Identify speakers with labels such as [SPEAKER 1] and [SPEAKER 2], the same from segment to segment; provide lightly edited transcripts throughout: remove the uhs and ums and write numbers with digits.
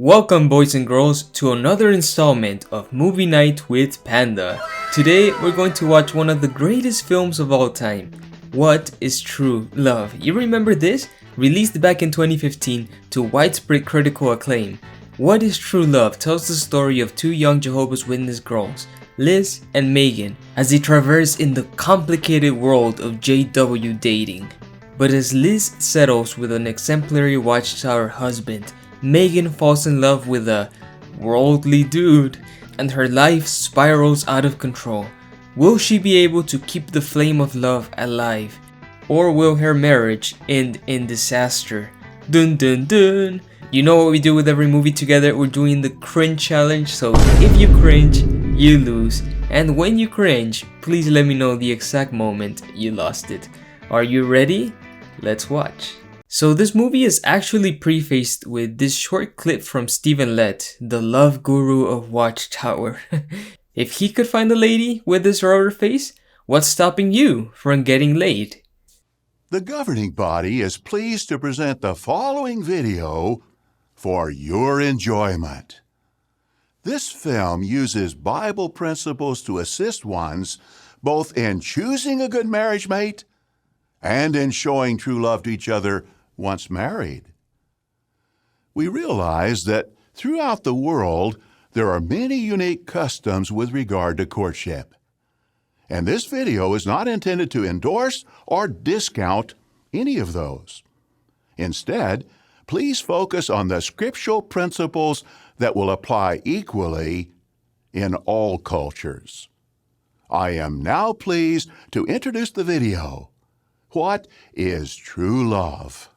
[SPEAKER 1] Welcome boys and girls to another installment of Movie Night with Panda. Today we're going to watch one of the greatest films of all time. What is True Love? You remember this? Released back in 2015 to widespread critical acclaim. What is True Love tells the story of two young Jehovah's Witness girls, Liz and Megan, as they traverse in the complicated world of JW dating. But as Liz settles with an exemplary Watchtower husband, Megan falls in love with a worldly dude, and her life spirals out of control. Will she be able to keep the flame of love alive? Or will her marriage end in disaster? Dun dun dun! You know what we do with every movie together? We're doing the cringe challenge, so if you cringe, you lose. And when you cringe, please let me know the exact moment you lost it. Are you ready? Let's watch. So this movie is actually prefaced with this short clip from Stephen Lett, the love guru of Watchtower. If he could find a lady with this rubber face, what's stopping you from getting laid?
[SPEAKER 2] The governing body is pleased to present the following video for your enjoyment. This film uses Bible principles to assist ones both in choosing a good marriage mate and in showing true love to each other once married. We realize that throughout the world, there are many unique customs with regard to courtship. And this video is not intended to endorse or discount any of those. Instead, please focus on the scriptural principles that will apply equally in all cultures. I am now pleased to introduce the video. What is true love?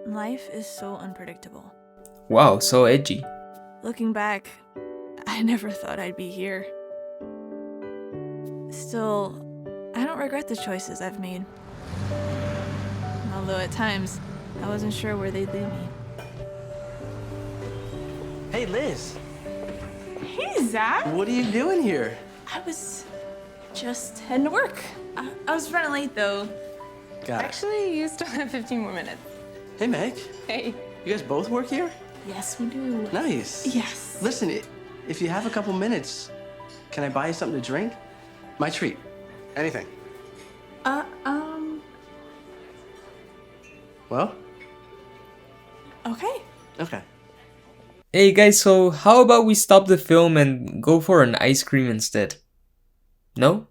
[SPEAKER 3] Life is so unpredictable.
[SPEAKER 1] Wow, so edgy.
[SPEAKER 3] Looking back, I never thought I'd be here. Still, I don't regret the choices I've made. Although at times, I wasn't sure where they'd lead me.
[SPEAKER 4] Hey, Liz,
[SPEAKER 3] Hey, Zach!
[SPEAKER 4] what are you doing here?
[SPEAKER 3] I was just heading to work. I was running late, though.
[SPEAKER 4] Got it.
[SPEAKER 5] Actually, you still have 15 more minutes.
[SPEAKER 4] Hey, Meg,
[SPEAKER 5] Hey.
[SPEAKER 4] you guys both work here?
[SPEAKER 3] Yes, we do.
[SPEAKER 4] Nice.
[SPEAKER 3] Yes.
[SPEAKER 4] Listen, if you have a couple minutes, can I buy you something to drink? My treat. Anything. Well?
[SPEAKER 3] Okay.
[SPEAKER 4] Okay.
[SPEAKER 1] Hey guys, so how about we stop the film and go for an ice cream instead? No?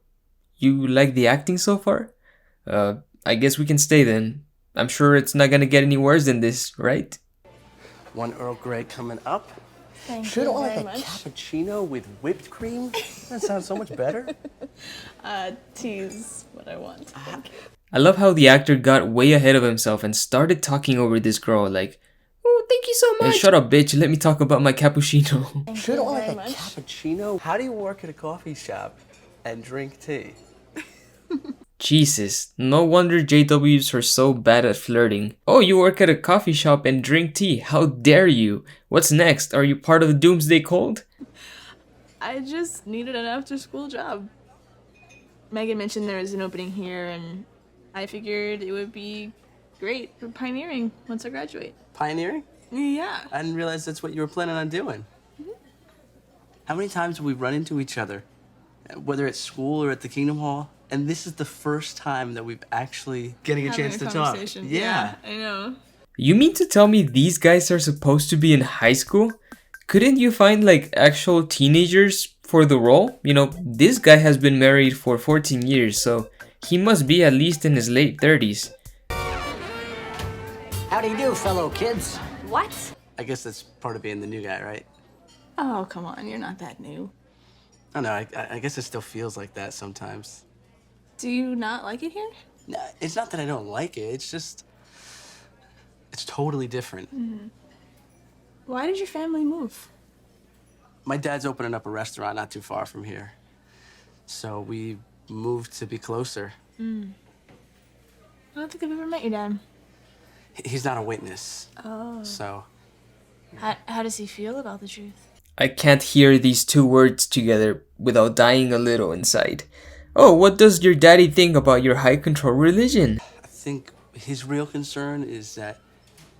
[SPEAKER 1] You like the acting so far? I guess we can stay then. I'm sure it's not gonna get any worse than this, right?
[SPEAKER 4] One Earl Grey coming up.
[SPEAKER 3] Thank
[SPEAKER 4] Should
[SPEAKER 3] you
[SPEAKER 4] I like
[SPEAKER 3] very
[SPEAKER 4] a
[SPEAKER 3] much.
[SPEAKER 4] cappuccino with whipped cream? That sounds so much better.
[SPEAKER 5] Tea's what I want. Thank you.
[SPEAKER 1] I love how the actor got way ahead of himself and started talking over this girl like, "Oh, thank you so much." Hey, shut up, bitch. Let me talk about my cappuccino.
[SPEAKER 4] Should I like
[SPEAKER 5] very
[SPEAKER 4] a
[SPEAKER 5] much.
[SPEAKER 4] cappuccino? How do you work at a coffee shop and drink tea?
[SPEAKER 1] Jesus, no wonder JWs are so bad at flirting. Oh, you work at a coffee shop and drink tea. How dare you? What's next? Are you part of the Doomsday Cult?
[SPEAKER 3] I just needed an after-school job. Megan mentioned there was an opening here, and I figured it would be great for pioneering once I graduate.
[SPEAKER 4] Pioneering?
[SPEAKER 3] Yeah.
[SPEAKER 4] I didn't realize that's what you were planning on doing. How many times have we run into each other, whether at school or at the Kingdom Hall? And this is the first time that we've actually getting a
[SPEAKER 3] Having
[SPEAKER 4] chance
[SPEAKER 3] a
[SPEAKER 4] to talk.
[SPEAKER 3] conversation.
[SPEAKER 4] Yeah.
[SPEAKER 3] I know.
[SPEAKER 1] You mean to tell me these guys are supposed to be in high school? Couldn't you find like actual teenagers for the role? You know, this guy has been married for 14 years, so he must be at least in his late 30s.
[SPEAKER 6] How do you do, fellow kids?
[SPEAKER 3] What?
[SPEAKER 4] I guess that's part of being the new guy, right?
[SPEAKER 3] Oh, come on. You're not that new.
[SPEAKER 4] I don't know. I guess it still feels like that sometimes.
[SPEAKER 3] Do you not like it here?
[SPEAKER 4] No, it's not that I don't like it. It's just, it's totally different.
[SPEAKER 3] Why did your family move?
[SPEAKER 4] My dad's opening up a restaurant not too far from here. So we moved to be closer.
[SPEAKER 3] don't think I've ever met your dad.
[SPEAKER 4] He's not a witness.
[SPEAKER 3] Oh.
[SPEAKER 4] So,
[SPEAKER 3] How does he feel about the truth?
[SPEAKER 1] I can't hear these two words together without dying a little inside. Oh, what does your daddy think about your high control religion?
[SPEAKER 4] I think his real concern is that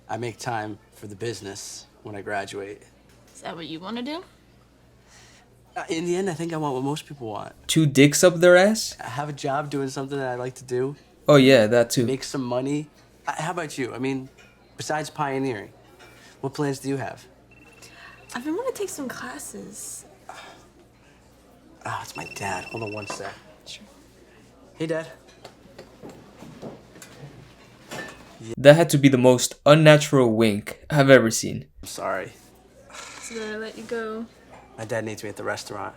[SPEAKER 4] I make time for the business when I graduate.
[SPEAKER 3] Is that what you want to do?
[SPEAKER 4] In the end, I think I want what most people want.
[SPEAKER 1] Two dicks up their ass?
[SPEAKER 4] I have a job doing something that I like to do,
[SPEAKER 1] Oh yeah, that too.
[SPEAKER 4] make some money. How about you? I mean, besides pioneering, what plans do you have?
[SPEAKER 3] I've been wanting to take some classes.
[SPEAKER 4] Oh, it's my dad. Hold on one sec.
[SPEAKER 3] Sure.
[SPEAKER 4] Hey, Dad.
[SPEAKER 1] That had to be the most unnatural wink I've ever seen.
[SPEAKER 4] I'm sorry.
[SPEAKER 3] So did I let you go?
[SPEAKER 4] My dad needs me at the restaurant,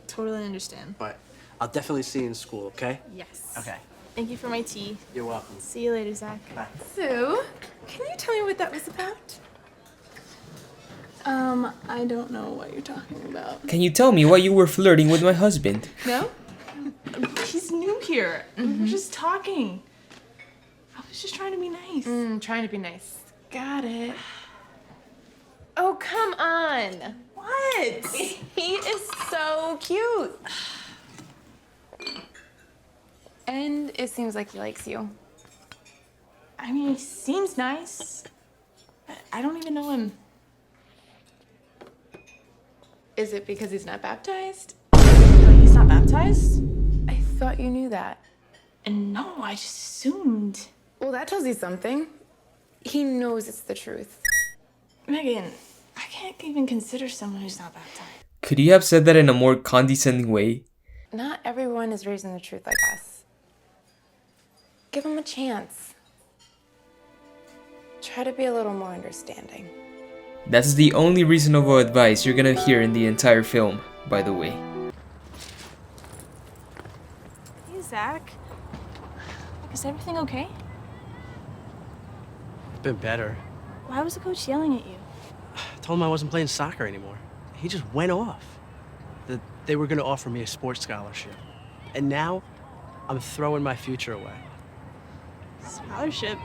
[SPEAKER 3] Totally understand.
[SPEAKER 4] but I'll definitely see you in school, okay?
[SPEAKER 3] Yes.
[SPEAKER 4] Okay.
[SPEAKER 3] Thank you for my tea.
[SPEAKER 4] You're welcome.
[SPEAKER 3] See you later, Zach.
[SPEAKER 4] Bye.
[SPEAKER 5] Sue, can you tell me what that was about?
[SPEAKER 3] I don't know what you're talking about.
[SPEAKER 1] Can you tell me why you were flirting with my husband?
[SPEAKER 3] No? He's new here. We're just talking. I was just trying to be nice.
[SPEAKER 5] Trying to be nice. Got it. Oh, come on.
[SPEAKER 3] What?
[SPEAKER 5] He is so cute. And it seems like he likes you.
[SPEAKER 3] I mean, he seems nice. I don't even know him.
[SPEAKER 5] Is it because he's not baptized?
[SPEAKER 3] But he's not baptized?
[SPEAKER 5] I thought you knew that.
[SPEAKER 3] And no, I just assumed.
[SPEAKER 5] Well, that tells you something. He knows it's the truth.
[SPEAKER 3] Megan, I can't even consider someone who's not baptized.
[SPEAKER 1] Could you have said that in a more condescending way?
[SPEAKER 5] Not everyone is raised in the truth like us. Give him a chance. Try to be a little more understanding.
[SPEAKER 1] That's the only reasonable advice you're gonna hear in the entire film, by the way.
[SPEAKER 3] Hey, Zach. Is everything okay?
[SPEAKER 4] It's been better.
[SPEAKER 3] Why was the coach yelling at you?
[SPEAKER 4] I told him I wasn't playing soccer anymore. He just went off. That they were going to offer me a sports scholarship. And now, I'm throwing my future away.
[SPEAKER 3] Scholarship.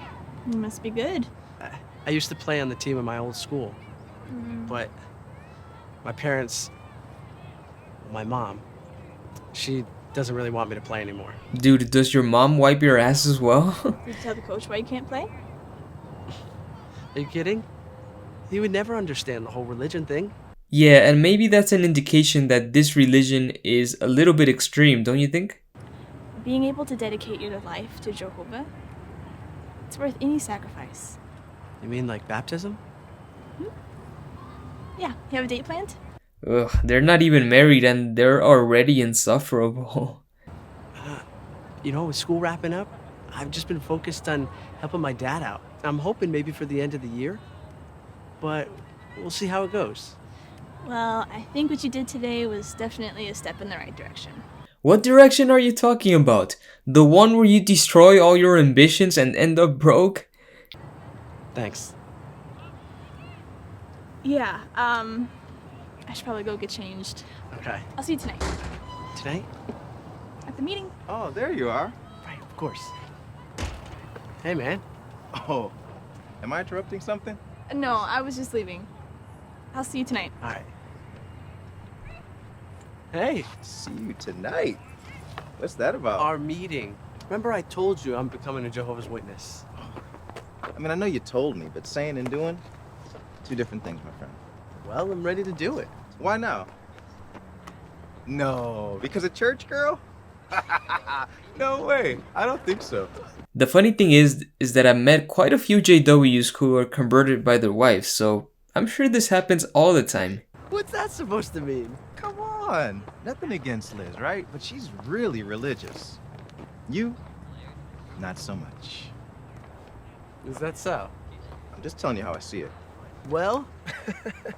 [SPEAKER 3] You must be good.
[SPEAKER 4] I used to play on the team of my old school. But my parents, my mom, she doesn't really want me to play anymore.
[SPEAKER 1] Dude, does your mom wipe your ass as well?
[SPEAKER 3] Did you tell the coach why you can't play?
[SPEAKER 4] Are you kidding? He would never understand the whole religion thing.
[SPEAKER 1] Yeah, and maybe that's an indication that this religion is a little bit extreme, don't you think?
[SPEAKER 3] Being able to dedicate your life to Jehovah, it's worth any sacrifice.
[SPEAKER 4] You mean like baptism?
[SPEAKER 3] Yeah, you have a date planned?
[SPEAKER 1] Ugh, they're not even married and they're already insufferable.
[SPEAKER 4] You know, with school wrapping up, I've just been focused on helping my dad out. I'm hoping maybe for the end of the year, but we'll see how it goes.
[SPEAKER 3] Well, I think what you did today was definitely a step in the right direction.
[SPEAKER 1] What direction are you talking about? The one where you destroy all your ambitions and end up broke?
[SPEAKER 4] Thanks.
[SPEAKER 3] Yeah, I should probably go get changed.
[SPEAKER 4] Okay.
[SPEAKER 3] I'll see you tonight
[SPEAKER 4] Tonight?
[SPEAKER 3] at the meeting.
[SPEAKER 7] Oh, there you are.
[SPEAKER 4] Right, of course. Hey, man.
[SPEAKER 7] Oh, am I interrupting something?
[SPEAKER 3] No, I was just leaving. I'll see you tonight.
[SPEAKER 4] All right. Hey,
[SPEAKER 7] See you tonight. What's that about?
[SPEAKER 4] our meeting. Remember I told you I'm becoming a Jehovah's Witness?
[SPEAKER 7] I mean, I know you told me, but saying and doing, two different things, my friend.
[SPEAKER 4] Well, I'm ready to do it.
[SPEAKER 7] Why now? No, because a church girl? No way. I don't think so.
[SPEAKER 1] The funny thing is that I met quite a few JWs who are converted by their wives, so I'm sure this happens all the time.
[SPEAKER 4] What's that supposed to mean?
[SPEAKER 7] Come on. Nothing against Liz, right? But she's really religious. You, not so much.
[SPEAKER 4] Is that so?
[SPEAKER 7] I'm just telling you how I see it.
[SPEAKER 4] Well,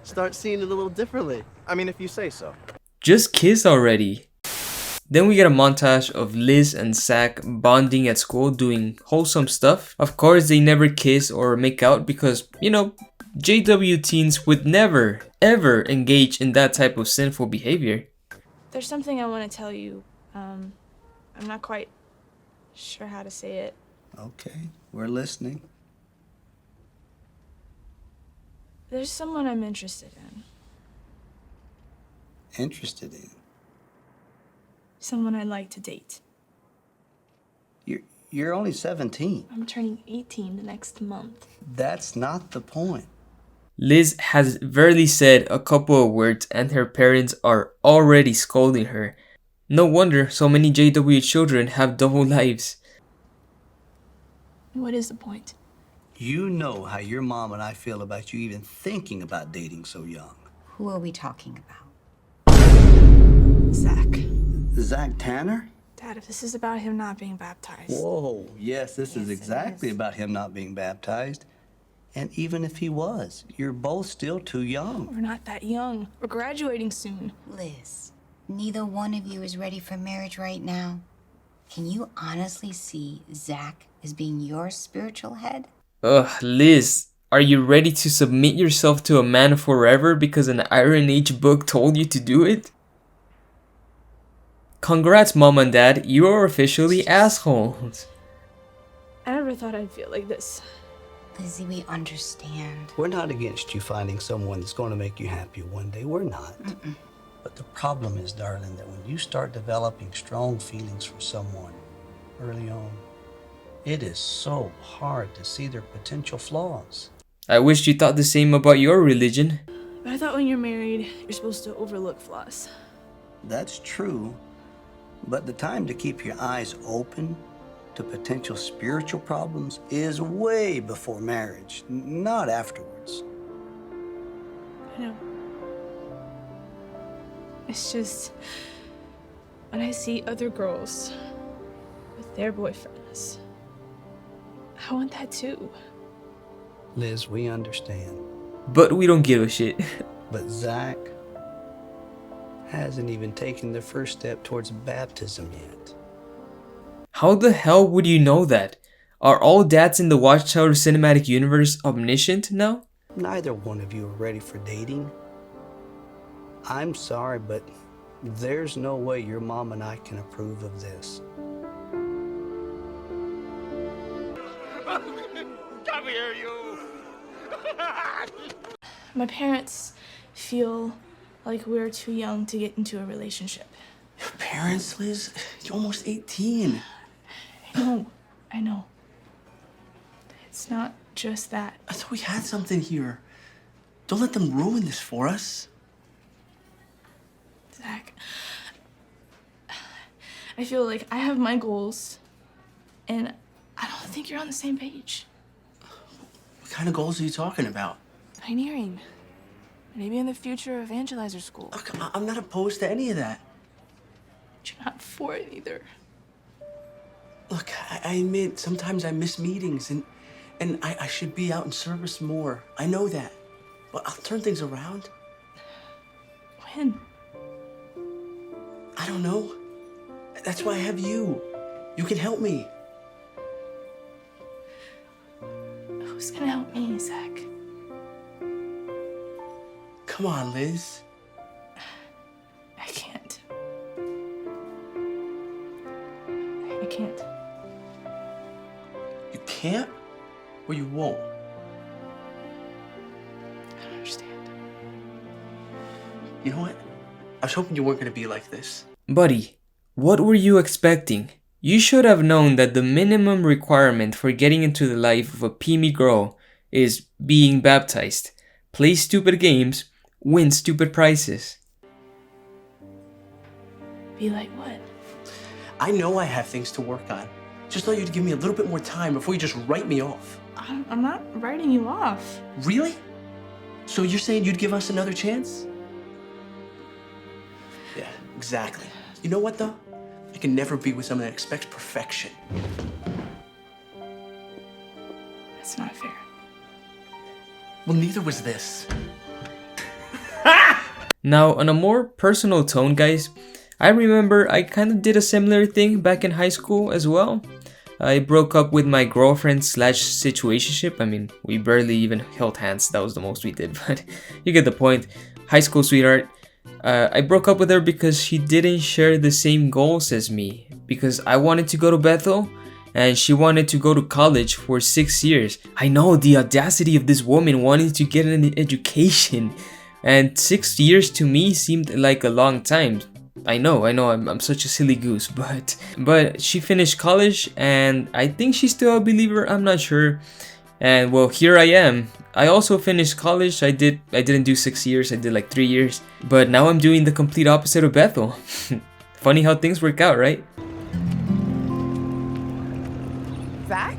[SPEAKER 4] start seeing it a little differently.
[SPEAKER 7] I mean, if you say so.
[SPEAKER 1] Just kiss already. Then we get a montage of Liz and Zach bonding at school doing wholesome stuff. Of course, they never kiss or make out because, you know, JW teens would never, ever engage in that type of sinful behavior.
[SPEAKER 3] There's something I want to tell you. I'm not quite sure how to say it.
[SPEAKER 8] Okay, we're listening.
[SPEAKER 3] There's someone I'm interested in.
[SPEAKER 8] Interested in?
[SPEAKER 3] Someone I'd like to date.
[SPEAKER 8] You're only 17.
[SPEAKER 3] I'm turning 18 the next month.
[SPEAKER 8] That's not the point.
[SPEAKER 1] Liz has barely said a couple of words and her parents are already scolding her. No wonder so many JW children have double lives.
[SPEAKER 3] What is the point?
[SPEAKER 8] You know how your mom and I feel about you even thinking about dating so young.
[SPEAKER 9] Who are we talking about?
[SPEAKER 3] Zach.
[SPEAKER 8] Zach Tanner?
[SPEAKER 3] Dad, if this is about him not being baptized.
[SPEAKER 8] Whoa, yes, this is exactly about him not being baptized. And even if he was, you're both still too young.
[SPEAKER 3] We're not that young. We're graduating soon.
[SPEAKER 9] Liz, neither one of you is ready for marriage right now. Can you honestly see Zach as being your spiritual head?
[SPEAKER 1] Ugh, Liz, are you ready to submit yourself to a man forever because an Iron Age book told you to do it? Congrats, Mom and Dad, you are officially assholes.
[SPEAKER 3] I never thought I'd feel like this.
[SPEAKER 9] Lizzie, we understand.
[SPEAKER 8] We're not against you finding someone that's going to make you happy one day. We're not. But the problem is, darling, that when you start developing strong feelings for someone early on, it is so hard to see their potential flaws.
[SPEAKER 1] I wish you thought the same about your religion.
[SPEAKER 3] But I thought when you're married, you're supposed to overlook flaws.
[SPEAKER 8] That's true, but the time to keep your eyes open to potential spiritual problems is way before marriage, not afterwards.
[SPEAKER 3] I know. It's just, when I see other girls with their boyfriends, I want that too.
[SPEAKER 8] Liz, we understand.
[SPEAKER 1] But we don't give a shit.
[SPEAKER 8] But Zach hasn't even taken the first step towards baptism yet.
[SPEAKER 1] How the hell would you know that? Are all dads in the Watchtower cinematic universe omniscient now?
[SPEAKER 8] Neither one of you are ready for dating. I'm sorry, but there's no way your mom and I can approve of this.
[SPEAKER 6] Come here, you!
[SPEAKER 3] My parents feel like we're too young to get into a relationship.
[SPEAKER 4] Your parents, Liz? You're almost 18.
[SPEAKER 3] I know. It's not just that.
[SPEAKER 4] I thought we had something here. Don't let them ruin this for us.
[SPEAKER 3] Zach, I feel like I have my goals, and I don't think you're on the same page.
[SPEAKER 4] What kind of goals are you talking about?
[SPEAKER 3] Pioneering. Maybe in the future, evangelizer school.
[SPEAKER 4] Look, I'm not opposed to any of that.
[SPEAKER 3] But you're not for it either.
[SPEAKER 4] Look, I admit sometimes I miss meetings and I should be out in service more. I know that. But I'll turn things around.
[SPEAKER 3] When?
[SPEAKER 4] I don't know. That's why I have you. You can help me.
[SPEAKER 3] Who's gonna help me, Zach?
[SPEAKER 4] Come on, Liz.
[SPEAKER 3] I can't. I can't.
[SPEAKER 4] You can't or you won't?
[SPEAKER 3] I don't understand.
[SPEAKER 4] You know what? I was hoping you weren't going to be like this.
[SPEAKER 1] Buddy, what were you expecting? You should have known that the minimum requirement for getting into the life of a preemie girl is being baptized, play stupid games, win stupid prizes.
[SPEAKER 3] Be like what?
[SPEAKER 4] I know I have things to work on. Just thought you'd give me a little bit more time before you just write me off.
[SPEAKER 3] I'm not writing you off.
[SPEAKER 4] Really? So you're saying you'd give us another chance? Yeah, exactly. You know what, though? I can never be with someone that expects perfection.
[SPEAKER 3] That's not fair.
[SPEAKER 4] Well, neither was this.
[SPEAKER 1] Now, on a more personal tone, guys, I remember I kind of did a similar thing back in high school as well. I broke up with my girlfriend slash situationship. I mean, we barely even held hands. That was the most we did, but you get the point. High school sweetheart. I broke up with her because she didn't share the same goals as me. Because I wanted to go to Bethel and she wanted to go to college for 6 years. I know, the audacity of this woman wanting to get an education, and 6 years to me seemed like a long time. I know, I'm such a silly goose, but she finished college, and I think she's still a believer, I'm not sure. And well, here I am. I also finished college. I didn't do 6 years, I did like 3 years. But now I'm doing the complete opposite of Bethel. Funny how things work out, right?
[SPEAKER 5] Zach?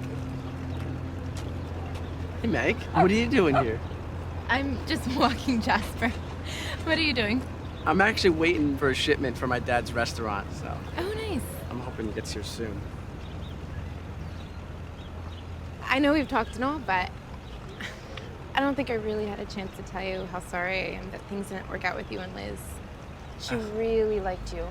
[SPEAKER 4] Hey, Meg. What are you doing here?
[SPEAKER 5] I'm just walking, Jasper. What are you doing?
[SPEAKER 4] I'm actually waiting for a shipment for my dad's restaurant, so
[SPEAKER 5] Oh, nice.
[SPEAKER 4] I'm hoping it gets here soon.
[SPEAKER 5] I know we've talked and all, but I don't think I really had a chance to tell you how sorry I am that things didn't work out with you and Liz. She really liked you.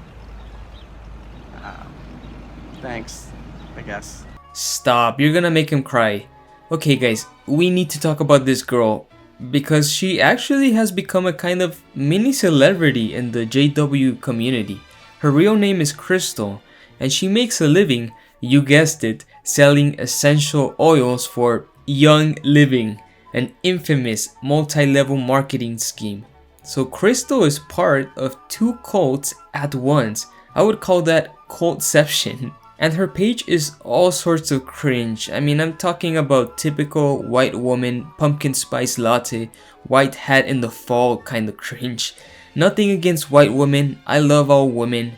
[SPEAKER 4] Thanks, I guess.
[SPEAKER 1] Stop, you're gonna make him cry. Okay guys, we need to talk about this girl, because she actually has become a kind of mini celebrity in the JW community. Her real name is Crystal, and she makes a living, you guessed it, selling essential oils for Young Living, an infamous multi-level marketing scheme. So Crystal is part of 2 cults at once. I would call that cultception. And her page is all sorts of cringe. I mean, I'm talking about typical white woman, pumpkin spice latte, white hat in the fall kind of cringe. Nothing against white women, I love all women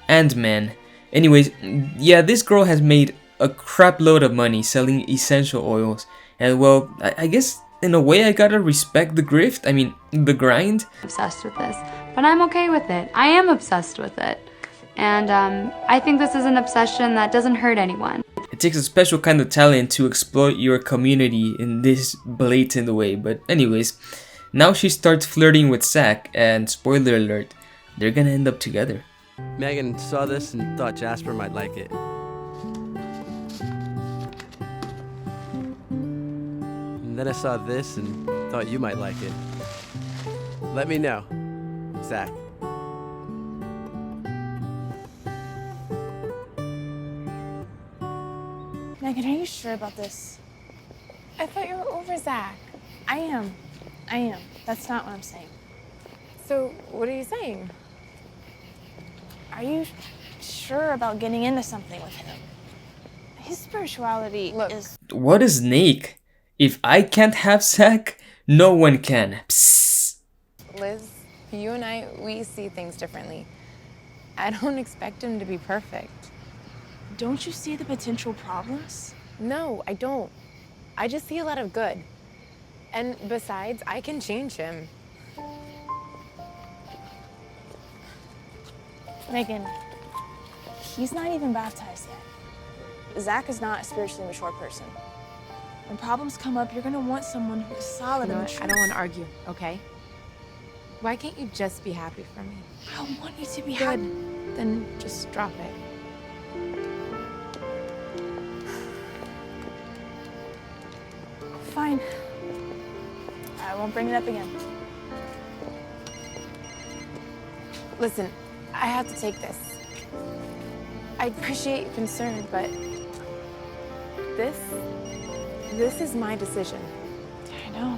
[SPEAKER 1] and men. Anyways, yeah, this girl has made a crap load of money selling essential oils. And well, I guess in a way I gotta respect the grift, I mean, the grind.
[SPEAKER 10] Obsessed with this, but I'm okay with it. I am obsessed with it. And I think this is an obsession that doesn't hurt anyone.
[SPEAKER 1] It takes a special kind of talent to exploit your community in this blatant way. But anyways, now she starts flirting with Zach, and spoiler alert, they're gonna end up together.
[SPEAKER 4] Megan saw this and thought Jasper might like it. And then I saw this and thought you might like it. Let me know, Zach.
[SPEAKER 3] Megan, are you sure about this?
[SPEAKER 5] I thought you were over Zach.
[SPEAKER 3] I am. That's not what I'm saying.
[SPEAKER 5] So, what are you saying?
[SPEAKER 3] Are you sure about getting into something with him? His spirituality is...
[SPEAKER 1] What a snake! If I can't have Zach, no one can. Psst.
[SPEAKER 5] Liz, you and I, we see things differently. I don't expect him to be perfect.
[SPEAKER 3] Don't you see the potential problems?
[SPEAKER 5] No, I don't. I just see a lot of good. And besides, I can change him.
[SPEAKER 3] Megan, he's not even baptized yet. Zach is not a spiritually mature person. When problems come up, you're gonna want someone who's solid and mature.
[SPEAKER 5] I don't want to argue, okay? Why can't you just be happy for me?
[SPEAKER 3] I want you to be
[SPEAKER 5] Good.
[SPEAKER 3] happy.
[SPEAKER 5] Then just drop it.
[SPEAKER 3] Fine. I won't bring it up again.
[SPEAKER 5] Listen, I have to take this. I appreciate your concern, but this is my decision.
[SPEAKER 3] I know.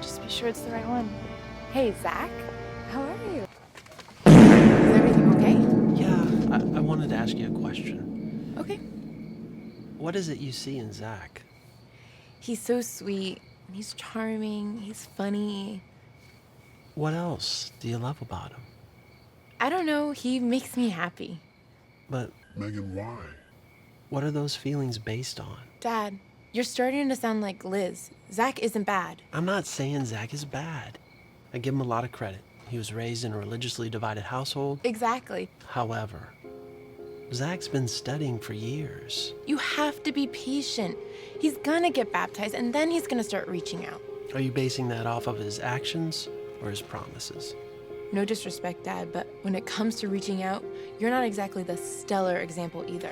[SPEAKER 3] Just be sure it's the right one.
[SPEAKER 5] Hey, Zach, how are you? Is everything okay?
[SPEAKER 11] Yeah, I wanted to ask you a question.
[SPEAKER 5] Okay.
[SPEAKER 11] What is it you see in Zach?
[SPEAKER 5] He's so sweet. He's charming. He's funny.
[SPEAKER 11] What else do you love about him?
[SPEAKER 5] I don't know. He makes me happy.
[SPEAKER 11] But
[SPEAKER 2] Megan, why?
[SPEAKER 11] what are those feelings based on?
[SPEAKER 5] Dad, you're starting to sound like Liz. Zach isn't bad.
[SPEAKER 11] I'm not saying Zach is bad. I give him a lot of credit. He was raised in a religiously divided household.
[SPEAKER 5] Exactly.
[SPEAKER 11] However, Zach's been studying for years.
[SPEAKER 5] You have to be patient. He's gonna get baptized, and then he's gonna start reaching out.
[SPEAKER 11] Are you basing that off of his actions or his promises?
[SPEAKER 5] No disrespect, Dad, but when it comes to reaching out, you're not exactly the stellar example either.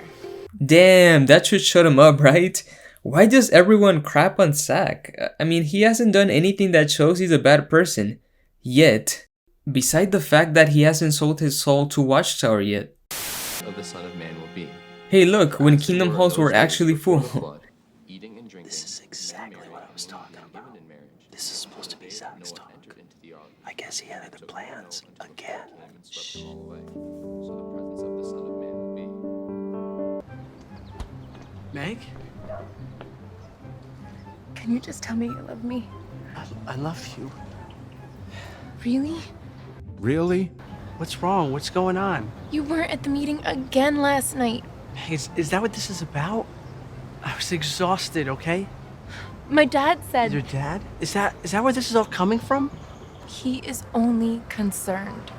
[SPEAKER 1] Damn, that should shut him up, right? Why does everyone crap on Zach? I mean, he hasn't done anything that shows he's a bad person. Yet. Beside the fact that he hasn't sold his soul to Watchtower yet.
[SPEAKER 12] Of the Son of Man will be.
[SPEAKER 1] Hey look, when kingdom halls were actually full.
[SPEAKER 4] This is exactly what I was talking about. This is supposed to be Zach's talk. I guess he had other plans again. Shh. Meg?
[SPEAKER 5] Can you just tell me you love me?
[SPEAKER 4] I love you.
[SPEAKER 5] Really?
[SPEAKER 6] Really?
[SPEAKER 4] What's wrong? What's going on?
[SPEAKER 5] You weren't at the meeting again last night.
[SPEAKER 4] Hey, is that what this is about? I was exhausted, okay?
[SPEAKER 5] My dad said
[SPEAKER 4] Your dad? Is that where this is all coming from?
[SPEAKER 5] he is only concerned.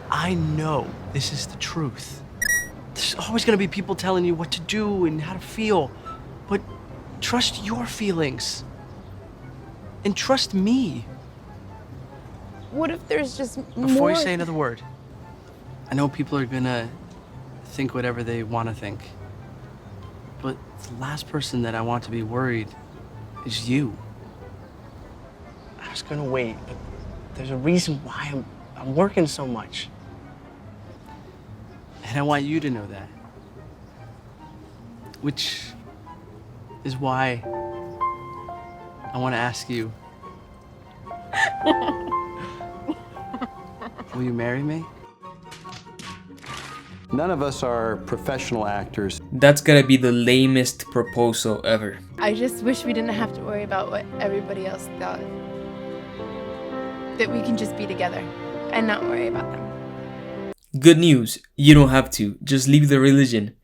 [SPEAKER 4] I know this is the truth. There's always gonna be people telling you what to do and how to feel. But trust your feelings. And trust me.
[SPEAKER 5] What if there's just more?
[SPEAKER 4] Before you say another word, I know people are gonna think whatever they want to think. But the last person that I want to be worried is you. I was gonna wait, but there's a reason why I'm working so much. And I want you to know that. Which is why I want to ask you, will you marry me?
[SPEAKER 12] None of us are professional actors.
[SPEAKER 1] That's gotta be the lamest proposal ever.
[SPEAKER 5] I just wish we didn't have to worry about what everybody else thought. That we can just be together and not worry about them.
[SPEAKER 1] Good news, you don't have to, just leave the religion.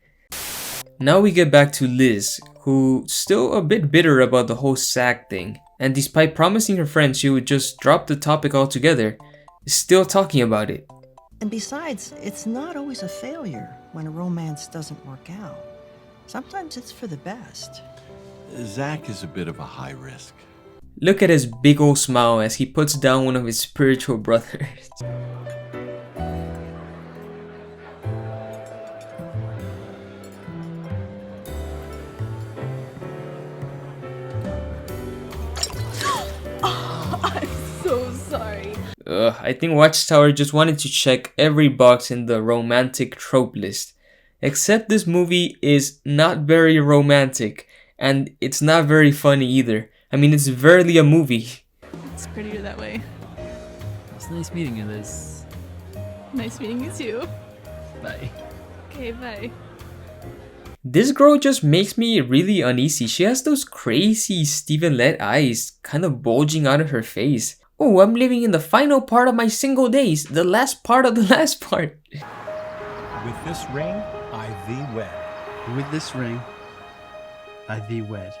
[SPEAKER 1] Now we get back to Liz, who's still a bit bitter about the whole Zach thing, and despite promising her friend she would just drop the topic altogether, is still talking about it.
[SPEAKER 13] And besides, it's not always a failure when a romance doesn't work out. Sometimes it's for the best.
[SPEAKER 2] Zach is a bit of a high risk.
[SPEAKER 1] Look at his big old smile as he puts down one of his spiritual brothers. I think Watchtower just wanted to check every box in the romantic trope list. Except this movie is not very romantic, and it's not very funny either. I mean, it's barely a movie.
[SPEAKER 3] It's prettier that way.
[SPEAKER 14] It's nice meeting you, Liz.
[SPEAKER 3] Nice meeting you too.
[SPEAKER 14] Bye.
[SPEAKER 3] Okay, bye.
[SPEAKER 1] This girl just makes me really uneasy. She has those crazy Stephen-led eyes kind of bulging out of her face. Oh, I'm living in the final part of my single days. The last part of the last part.
[SPEAKER 7] With this ring, I thee wed.
[SPEAKER 4] With this ring, I thee wed.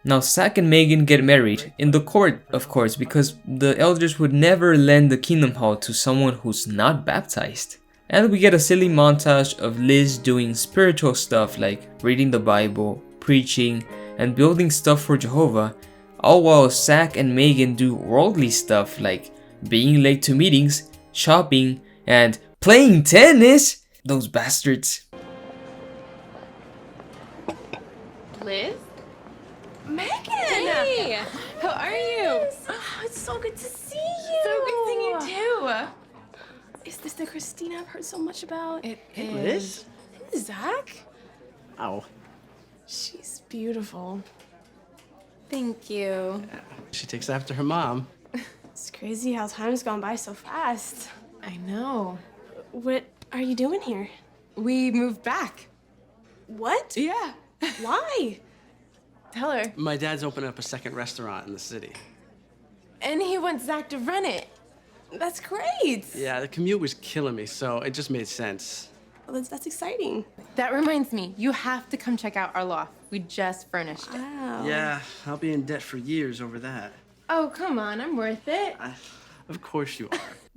[SPEAKER 1] Now Zach and Megan get married, in the court of course, because the elders would never lend the kingdom hall to someone who's not baptized. And we get a silly montage of Liz doing spiritual stuff like reading the Bible, preaching, and building stuff for Jehovah, all while Zach and Megan do worldly stuff like being late to meetings, shopping, and playing tennis! Those bastards.
[SPEAKER 5] Liz? Megan! Hey! How are you?
[SPEAKER 3] Oh, it's so good to see you.
[SPEAKER 5] So good seeing you too.
[SPEAKER 3] Is this the Christina I've heard so much about?
[SPEAKER 5] It
[SPEAKER 4] Liz?
[SPEAKER 3] Zach?
[SPEAKER 4] Oh.
[SPEAKER 3] She's beautiful.
[SPEAKER 5] Thank you.
[SPEAKER 4] She takes after her mom.
[SPEAKER 3] It's crazy how time's gone by so fast.
[SPEAKER 5] I know.
[SPEAKER 3] What are you doing here?
[SPEAKER 5] We moved back.
[SPEAKER 3] What?
[SPEAKER 5] Yeah.
[SPEAKER 3] Why?
[SPEAKER 5] Tell her.
[SPEAKER 4] My dad's opening up a second restaurant in the city.
[SPEAKER 5] And he wants Zach to run it. That's great.
[SPEAKER 4] Yeah, the commute was killing me, so it just made sense.
[SPEAKER 3] Well, that's exciting.
[SPEAKER 5] That reminds me, you have to come check out our loft. We just furnished it.
[SPEAKER 3] Wow.
[SPEAKER 4] Yeah, I'll be in debt for years over that.
[SPEAKER 5] Oh, come on, I'm worth it.
[SPEAKER 4] Of course you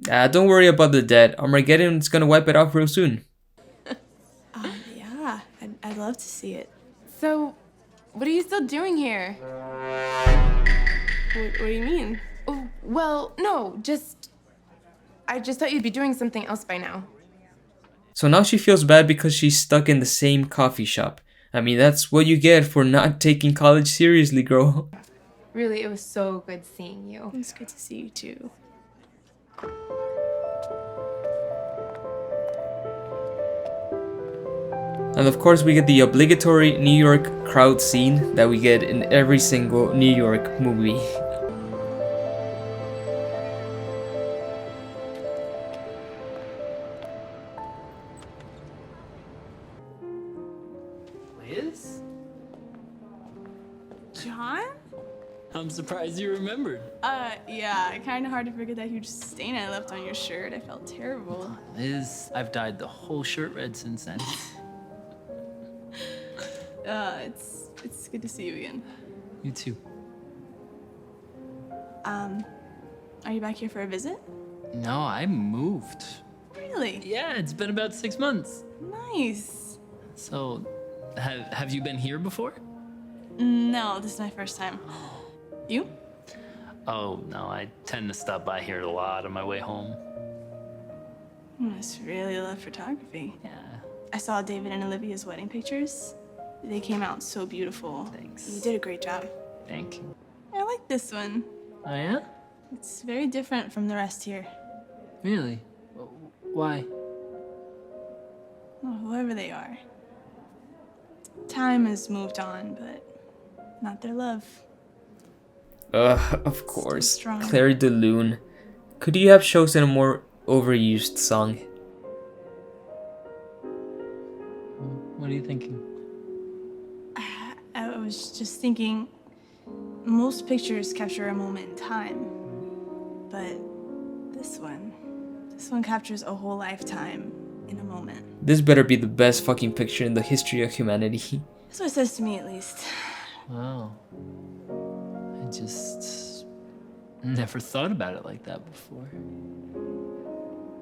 [SPEAKER 4] are.
[SPEAKER 1] Don't worry about the debt. Armageddon's gonna wipe it off real soon.
[SPEAKER 3] Yeah, I'd love to see it.
[SPEAKER 5] So, what are you still doing here?
[SPEAKER 3] What do you mean?
[SPEAKER 5] Oh, well, no, I just thought you'd be doing something else by now.
[SPEAKER 1] So now she feels bad because she's stuck in the same coffee shop. I mean, that's what you get for not taking college seriously, girl.
[SPEAKER 5] Really, it was so good seeing you.
[SPEAKER 3] It's good to see you too.
[SPEAKER 1] And of course we get the obligatory New York crowd scene that we get in every single New York movie.
[SPEAKER 14] Liz?
[SPEAKER 3] John?
[SPEAKER 14] I'm surprised you remembered.
[SPEAKER 3] Yeah, kinda hard to forget that huge stain I left on your shirt. I felt terrible.
[SPEAKER 14] Liz, I've dyed the whole shirt red since then.
[SPEAKER 3] It's good to see you again.
[SPEAKER 14] You too.
[SPEAKER 3] Are you back here for a visit?
[SPEAKER 14] No, I moved.
[SPEAKER 3] Really?
[SPEAKER 14] Yeah, it's been about 6 months.
[SPEAKER 3] Nice.
[SPEAKER 14] So, have you been here before?
[SPEAKER 3] No, this is my first time. You?
[SPEAKER 14] Oh, no, I tend to stop by here a lot on my way home.
[SPEAKER 3] You must really love photography.
[SPEAKER 14] Yeah.
[SPEAKER 3] I saw David and Olivia's wedding pictures. They came out so beautiful.
[SPEAKER 14] Thanks.
[SPEAKER 3] You did a great job.
[SPEAKER 14] Thank you.
[SPEAKER 3] I like this one.
[SPEAKER 14] Oh, yeah?
[SPEAKER 3] It's very different from the rest here.
[SPEAKER 14] Really? Why?
[SPEAKER 3] Well, whoever they are. Time has moved on, but not their love.
[SPEAKER 1] Of course.
[SPEAKER 3] Strong.
[SPEAKER 1] Claire de Lune. Could you have chosen a more overused song?
[SPEAKER 14] What are you thinking?
[SPEAKER 3] I was just thinking, most pictures capture a moment in time, but this one captures a whole lifetime in a moment.
[SPEAKER 1] This better be the best fucking picture in the history of humanity.
[SPEAKER 3] That's what it says to me, at least.
[SPEAKER 14] Wow. I just never thought about it like that before.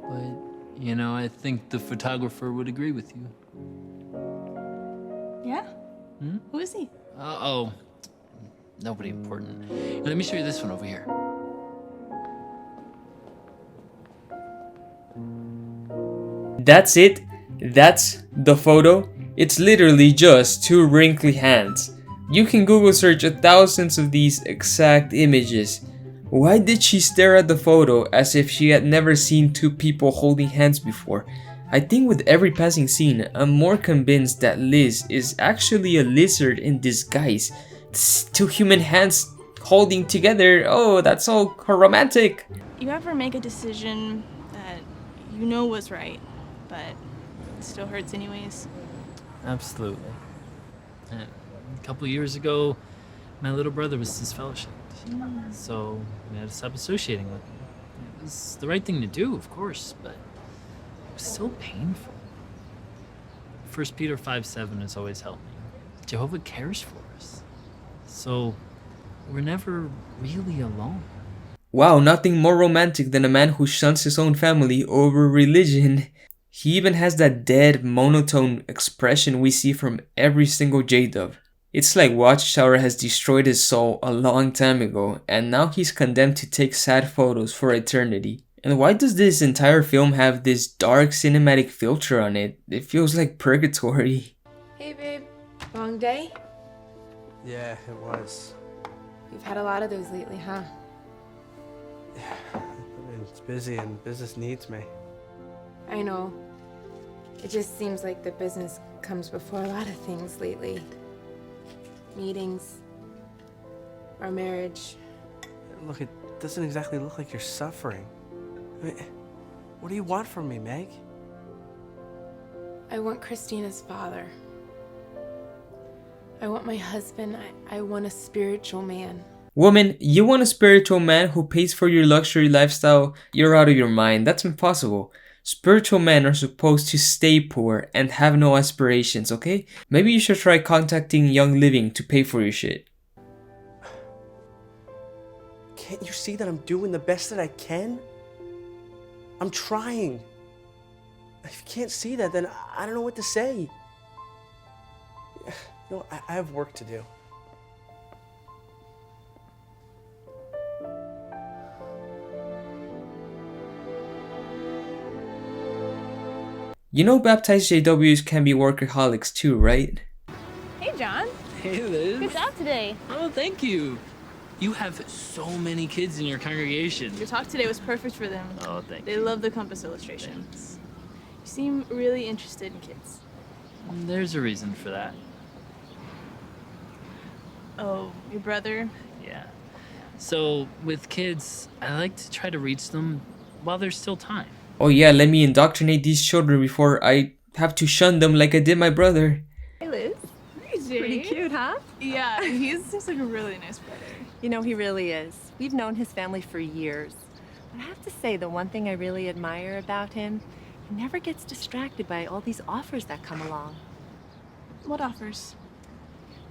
[SPEAKER 14] But, you know, I think the photographer would agree with you.
[SPEAKER 3] Yeah? Who is he?
[SPEAKER 14] Oh, nobody important. Let me show you this one over here.
[SPEAKER 1] That's it. That's the photo. It's literally just two wrinkly hands. You can Google search thousands of these exact images. Why did she stare at the photo as if she had never seen two people holding hands before? I think with every passing scene, I'm more convinced that Liz is actually a lizard in disguise. Two human hands holding together, oh, that's so romantic.
[SPEAKER 3] You ever make a decision that you know was right, but it still hurts anyways?
[SPEAKER 14] Absolutely. And a couple years ago, my little brother was disfellowshipped. So we had to stop associating with him. It was the right thing to do, of course, but it was so painful. 1 Peter 5:7 has always helped me. Jehovah cares for us. So we're never really alone.
[SPEAKER 1] Wow, nothing more romantic than a man who shuns his own family over religion. He even has that dead, monotone expression we see from every single JW. It's like Watchtower has destroyed his soul a long time ago, and now he's condemned to take sad photos for eternity. And why does this entire film have this dark cinematic filter on it? It feels like purgatory.
[SPEAKER 5] Hey, babe. Long day?
[SPEAKER 4] Yeah, it was.
[SPEAKER 5] You've had a lot of those lately, huh?
[SPEAKER 4] I mean, it's busy and business needs me.
[SPEAKER 5] I know. It just seems like the business comes before a lot of things lately. Meetings. Our marriage.
[SPEAKER 4] Look, it doesn't exactly look like you're suffering. I mean, what do you want from me, Meg?
[SPEAKER 5] I want Christina's father. I want my husband. I want a spiritual man.
[SPEAKER 1] Woman, you want a spiritual man who pays for your luxury lifestyle? You're out of your mind. That's impossible. Spiritual men are supposed to stay poor and have no aspirations, okay? Maybe you should try contacting Young Living to pay for your shit.
[SPEAKER 4] Can't you see that I'm doing the best that I can? I'm trying. If you can't see that, then I don't know what to say. You know, I have work to do.
[SPEAKER 1] You know baptized JWs can be workaholics too, right?
[SPEAKER 3] Hey, John.
[SPEAKER 14] Hey, Liz.
[SPEAKER 3] Good job today.
[SPEAKER 14] Oh, thank you. You have so many kids in your congregation.
[SPEAKER 3] Your talk today was perfect for them.
[SPEAKER 14] Oh, thank
[SPEAKER 3] They
[SPEAKER 14] you.
[SPEAKER 3] love the compass illustrations. You seem really interested in kids.
[SPEAKER 14] There's a reason for that.
[SPEAKER 3] Oh, your brother?
[SPEAKER 14] Yeah. So, with kids, I like to try to reach them while there's still time.
[SPEAKER 1] Oh yeah, let me indoctrinate these children before I have to shun them like I did my brother.
[SPEAKER 15] Hey, Liz. Pretty cute, huh?
[SPEAKER 3] Yeah, he seems like a really nice brother.
[SPEAKER 15] You know, he really is. We've known his family for years. But I have to say, the one thing I really admire about him, he never gets distracted by all these offers that come along.
[SPEAKER 3] What offers?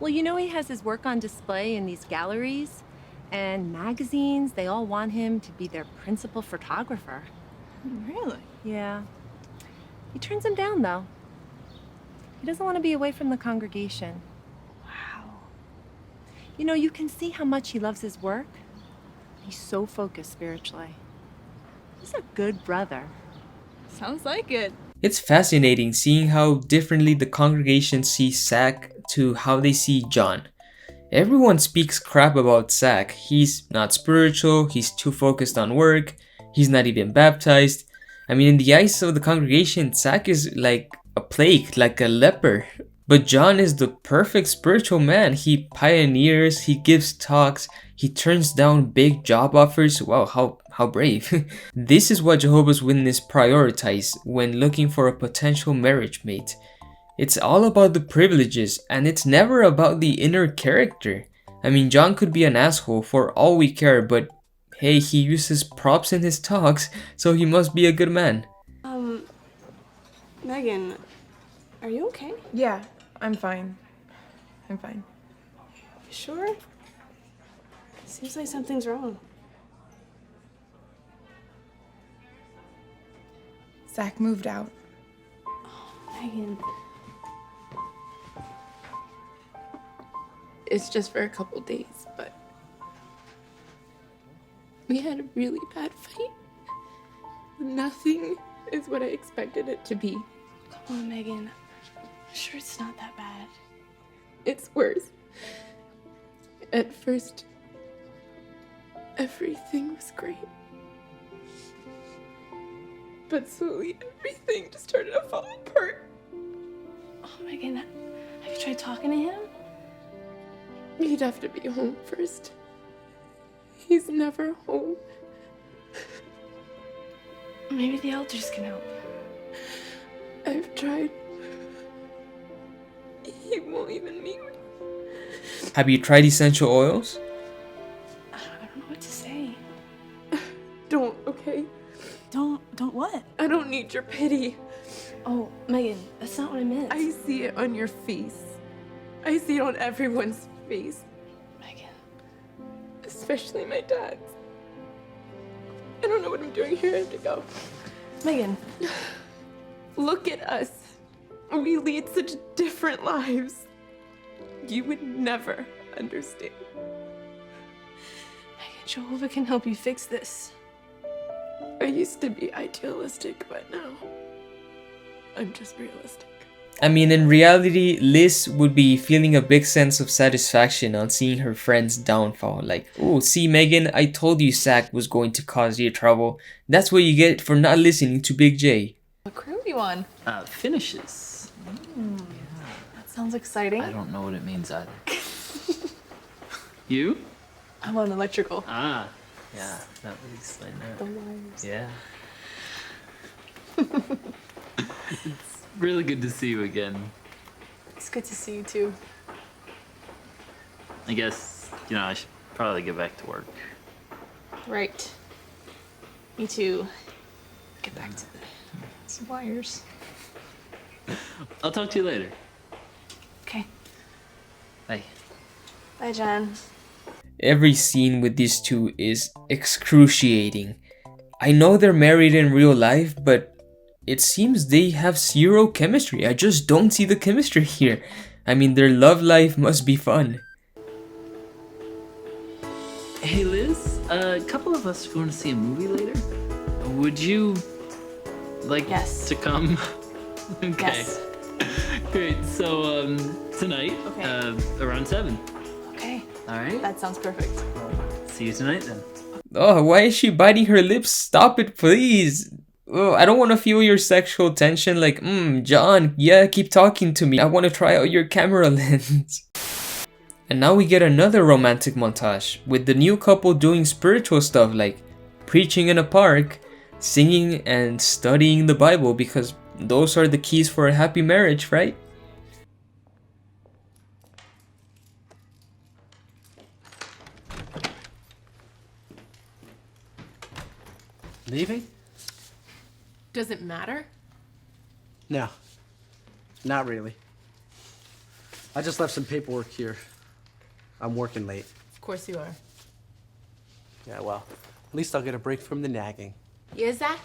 [SPEAKER 15] Well, you know, he has his work on display in these galleries, and magazines, they all want him to be their principal photographer.
[SPEAKER 3] Really?
[SPEAKER 15] Yeah. He turns them down, though. He doesn't want to be away from the congregation.
[SPEAKER 3] Wow.
[SPEAKER 15] You know, you can see how much he loves his work. He's so focused spiritually. He's a good brother.
[SPEAKER 3] Sounds like it.
[SPEAKER 1] It's fascinating seeing how differently the congregation sees Zach to how they see John. Everyone speaks crap about Zach. He's not spiritual, he's too focused on work, he's not even baptized. I mean, in the eyes of the congregation, Zach is like a plague, like a leper. But John is the perfect spiritual man. He pioneers, he gives talks, he turns down big job offers. Wow, how brave. This is what Jehovah's Witnesses prioritize when looking for a potential marriage mate. It's all about the privileges, and it's never about the inner character. I mean, John could be an asshole for all we care, but hey, he uses props in his talks, so he must be a good man.
[SPEAKER 16] Megan, are you okay?
[SPEAKER 17] Yeah, I'm fine. I'm fine.
[SPEAKER 16] You sure? Seems like something's wrong.
[SPEAKER 17] Zach moved out.
[SPEAKER 16] Megan.
[SPEAKER 18] It's just for a couple days, but we had a really bad fight. Nothing is what I expected it to be.
[SPEAKER 16] Come on, Megan. I'm sure it's not that bad.
[SPEAKER 18] It's worse. At first, everything was great. But slowly, everything just started to fall apart.
[SPEAKER 16] Oh, Megan, have you tried talking to him?
[SPEAKER 18] He'd have to be home first. He's never home.
[SPEAKER 16] Maybe the elders can help.
[SPEAKER 18] I've tried. He won't even meet me.
[SPEAKER 1] Have you tried essential oils?
[SPEAKER 16] I don't know what to say.
[SPEAKER 18] Don't, okay?
[SPEAKER 16] Don't what?
[SPEAKER 18] I don't need your pity.
[SPEAKER 16] Oh, Megan, that's not what I meant.
[SPEAKER 18] I see it on your face. I see it on everyone's face.
[SPEAKER 16] Megan.
[SPEAKER 18] Especially my dad's. I don't know what I'm doing here. I have to go.
[SPEAKER 16] Megan.
[SPEAKER 18] Look at us. We lead such different lives. You would never understand.
[SPEAKER 16] Megan, Jehovah can help you fix this.
[SPEAKER 18] I used to be idealistic, but now I'm just realistic.
[SPEAKER 1] I mean, in reality, Liz would be feeling a big sense of satisfaction on seeing her friend's downfall. Like, oh, see, Megan, I told you Zach was going to cause you trouble. That's what you get for not listening to Big J.
[SPEAKER 3] What crew are you on?
[SPEAKER 14] Finishes.
[SPEAKER 3] That sounds exciting.
[SPEAKER 14] I don't know what it means either. You?
[SPEAKER 3] I'm on electrical.
[SPEAKER 14] Ah, yeah, that would explain that.
[SPEAKER 16] The wires.
[SPEAKER 14] Yeah. It's really good to see you again.
[SPEAKER 3] It's good to see you too.
[SPEAKER 14] I guess, I should probably get back to work.
[SPEAKER 3] Right. Me too. Get back to the wires.
[SPEAKER 14] I'll talk to you later.
[SPEAKER 3] Okay.
[SPEAKER 14] Bye.
[SPEAKER 3] Bye, Jen.
[SPEAKER 1] Every scene with these two is excruciating. I know they're married in real life, but it seems they have zero chemistry. I just don't see the chemistry here. I mean, their love life must be fun.
[SPEAKER 14] Hey Liz, a couple of us are going to see a movie later. Would you like to come? Okay.
[SPEAKER 3] Yes.
[SPEAKER 14] Great. So tonight, around 7.
[SPEAKER 3] Okay.
[SPEAKER 14] All right.
[SPEAKER 3] That sounds perfect.
[SPEAKER 14] See you tonight then.
[SPEAKER 1] Oh, why is she biting her lips? Stop it, please. oh, I don't want to feel your sexual tension like, John, yeah, keep talking to me. I want to try out your camera lens. And now we get another romantic montage with the new couple doing spiritual stuff like preaching in a park, singing and studying the Bible, because those are the keys for a happy marriage, right?
[SPEAKER 11] Leaving?
[SPEAKER 18] Does it matter?
[SPEAKER 11] No, not really. I just left some paperwork here. I'm working late.
[SPEAKER 18] Of course you are.
[SPEAKER 11] Yeah, well, at least I'll get a break from the nagging.
[SPEAKER 18] Yeah, Zach?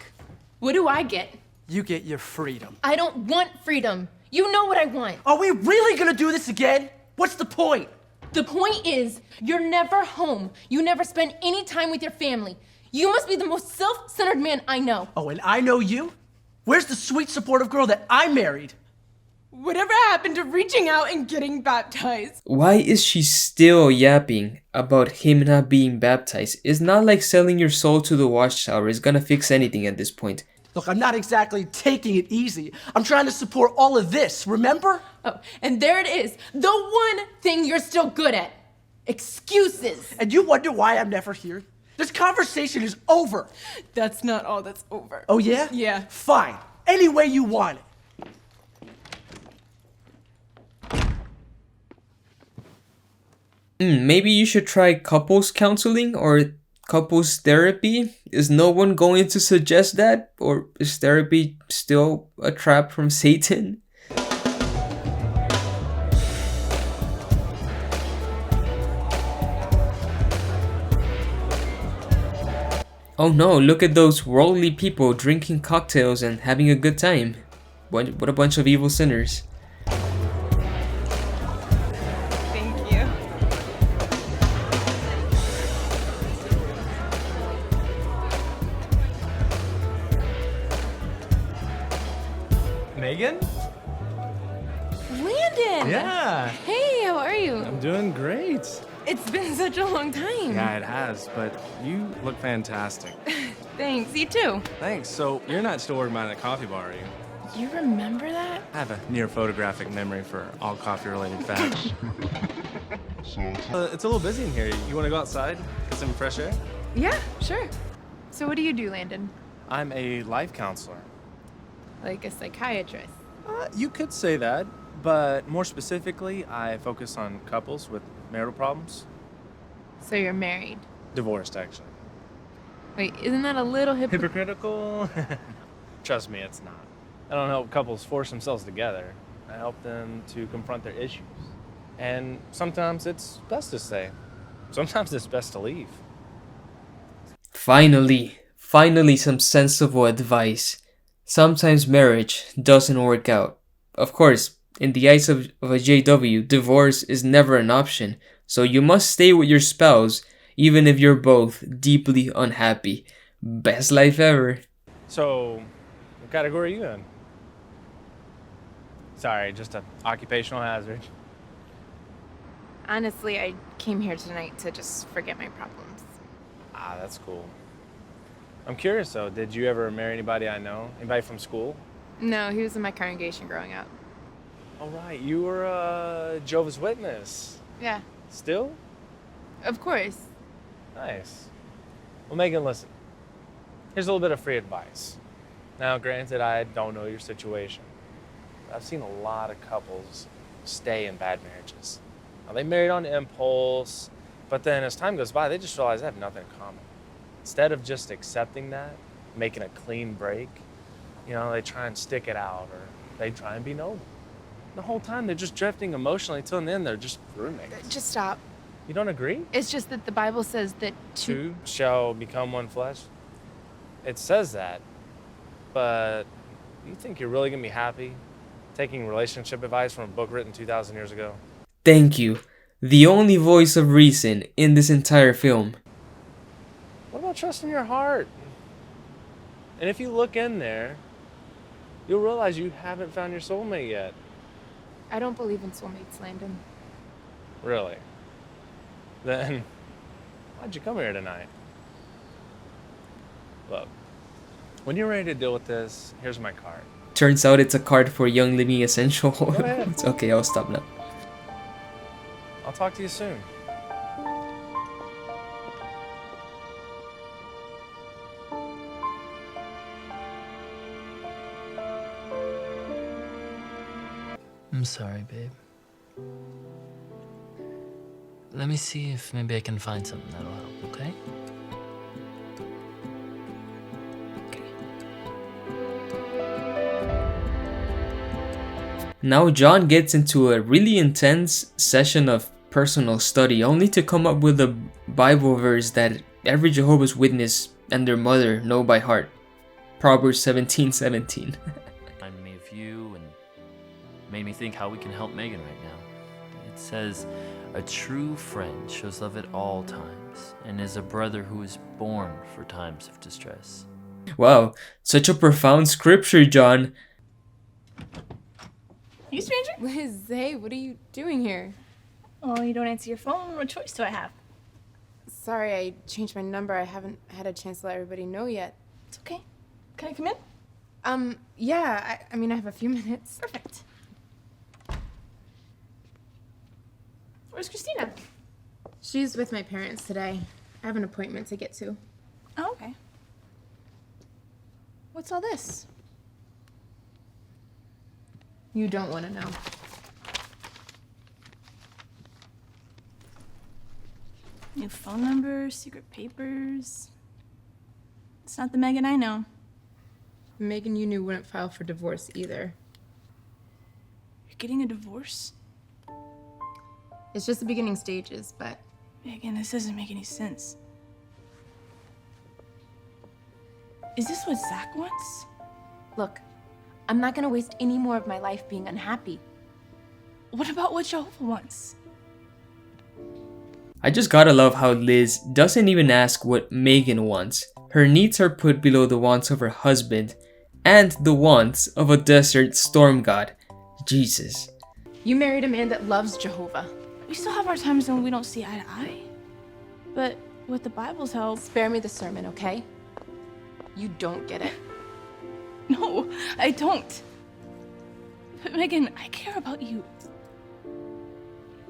[SPEAKER 18] What do I get?
[SPEAKER 11] You get your freedom.
[SPEAKER 18] I don't want freedom. You know what I want.
[SPEAKER 11] Are we really gonna do this again? What's the point?
[SPEAKER 18] The point is, you're never home. You never spend any time with your family. You must be the most self-centered man I know.
[SPEAKER 11] Oh, and I know you? Where's the sweet, supportive girl that I married?
[SPEAKER 18] Whatever happened to reaching out and getting baptized?
[SPEAKER 1] Why is she still yapping about him not being baptized? It's not like selling your soul to the Watchtower is gonna fix anything at this point.
[SPEAKER 11] Look, I'm not exactly taking it easy. I'm trying to support all of this, remember?
[SPEAKER 18] Oh, and there it is. The one thing you're still good at. Excuses.
[SPEAKER 11] And you wonder why I'm never here? This conversation is over.
[SPEAKER 18] That's not all that's over.
[SPEAKER 11] Oh, yeah?
[SPEAKER 18] Yeah.
[SPEAKER 11] Fine. Any way you want it.
[SPEAKER 1] Maybe you should try couples counseling or couples therapy. Is no one going to suggest that? Or is therapy still a trap from Satan? Oh no, look at those worldly people drinking cocktails and having a good time. What a bunch of evil sinners.
[SPEAKER 5] Thank you.
[SPEAKER 19] Megan?
[SPEAKER 5] Landon!
[SPEAKER 19] Yeah.
[SPEAKER 5] Hey, how are you?
[SPEAKER 19] I'm doing great.
[SPEAKER 5] It's been such a long time.
[SPEAKER 19] Yeah, it has, but you look fantastic.
[SPEAKER 5] Thanks, you too.
[SPEAKER 19] Thanks. So you're not still working behind a coffee bar, are you?
[SPEAKER 5] You remember that?
[SPEAKER 19] I have a near photographic memory for all coffee-related facts. It's a little busy in here. You want to go outside, get some fresh air?
[SPEAKER 5] Yeah, sure. So what do you do, Landon?
[SPEAKER 19] I'm a life counselor.
[SPEAKER 5] Like a psychiatrist?
[SPEAKER 19] You could say that, but more specifically, I focus on couples with marital problems.
[SPEAKER 5] So you're married?
[SPEAKER 19] Divorced, actually.
[SPEAKER 5] Wait, isn't that a little
[SPEAKER 19] hypocritical? Trust me, it's not. I don't help couples force themselves together. I help them to confront their issues. And sometimes it's best to stay. Sometimes it's best to leave.
[SPEAKER 1] Finally some sensible advice. Sometimes marriage doesn't work out. Of course, in the eyes of a JW, divorce is never an option, so you must stay with your spouse even if you're both deeply unhappy. Best life ever.
[SPEAKER 19] So, what category are you in? Sorry, just an occupational hazard.
[SPEAKER 5] Honestly, I came here tonight to just forget my problems.
[SPEAKER 19] Ah, that's cool. I'm curious though, did you ever marry anybody I know? Anybody from school?
[SPEAKER 5] No, he was in my congregation growing up.
[SPEAKER 19] All right, you were a Jehovah's Witness.
[SPEAKER 5] Yeah.
[SPEAKER 19] Still?
[SPEAKER 5] Of course.
[SPEAKER 19] Nice. Well, Megan, listen. Here's a little bit of free advice. Now, granted, I don't know your situation. I've seen a lot of couples stay in bad marriages. Now, they married on impulse, but then as time goes by, they just realize they have nothing in common. Instead of just accepting that, making a clean break, you know, they try and stick it out, or they try and be noble. The whole time, they're just drifting emotionally till in the end, they're just roommates.
[SPEAKER 5] Just stop.
[SPEAKER 19] You don't agree?
[SPEAKER 5] It's just that the Bible says that
[SPEAKER 19] two shall become one flesh. It says that, but you think you're really gonna be happy taking relationship advice from a book written 2,000 years ago?
[SPEAKER 1] Thank you. The only voice of reason in this entire film.
[SPEAKER 19] What about trusting your heart? And if you look in there, you'll realize you haven't found your soulmate yet.
[SPEAKER 5] I don't believe in soulmates, Landon.
[SPEAKER 19] Really? Then, why'd you come here tonight? Look, When you're ready to deal with this, here's my card.
[SPEAKER 1] Turns out it's a card for Young Living Essential.
[SPEAKER 19] ahead.
[SPEAKER 1] It's okay, I'll stop now.
[SPEAKER 19] I'll talk to you soon.
[SPEAKER 14] I'm sorry, babe. Let me see if maybe I can find something that'll help, okay?
[SPEAKER 1] Now John gets into a really intense session of personal study, only to come up with a Bible verse that every Jehovah's Witness and their mother know by heart. Proverbs 17:17.
[SPEAKER 20] Reminded me of you and made me think how we can help Megan right now. It says, a true friend shows love at all times and is a brother who is born for times of distress.
[SPEAKER 1] Wow, such a profound scripture, John.
[SPEAKER 3] You stranger?
[SPEAKER 5] Liz, hey, what are you doing here?
[SPEAKER 3] Oh, you don't answer your phone? What choice do I have?
[SPEAKER 5] Sorry, I changed my number. I haven't had a chance to let everybody know yet.
[SPEAKER 3] It's okay. Can I come in?
[SPEAKER 5] Yeah, I mean, I have a few minutes.
[SPEAKER 3] Perfect. Where's Christina?
[SPEAKER 5] She's with my parents today. I have an appointment to get to.
[SPEAKER 3] Oh, okay. What's all this?
[SPEAKER 5] You don't want to know.
[SPEAKER 3] New phone number, secret papers. It's not the Megan I know.
[SPEAKER 5] Megan you knew wouldn't file for divorce either.
[SPEAKER 3] You're getting a divorce?
[SPEAKER 5] It's just the beginning stages, but...
[SPEAKER 3] Megan, this doesn't make any sense. Is this what Zach wants?
[SPEAKER 18] Look, I'm not gonna waste any more of my life being unhappy.
[SPEAKER 3] What about what Jehovah wants?
[SPEAKER 1] I just gotta love how Liz doesn't even ask what Megan wants. Her needs are put below the wants of her husband and the wants of a desert storm god. Jesus.
[SPEAKER 18] You married a man that loves Jehovah.
[SPEAKER 3] We still have our times when we don't see eye to eye. But with the Bible's help...
[SPEAKER 18] Spare me the sermon, okay? You don't get it.
[SPEAKER 3] No, I don't. But Megan, I care about you.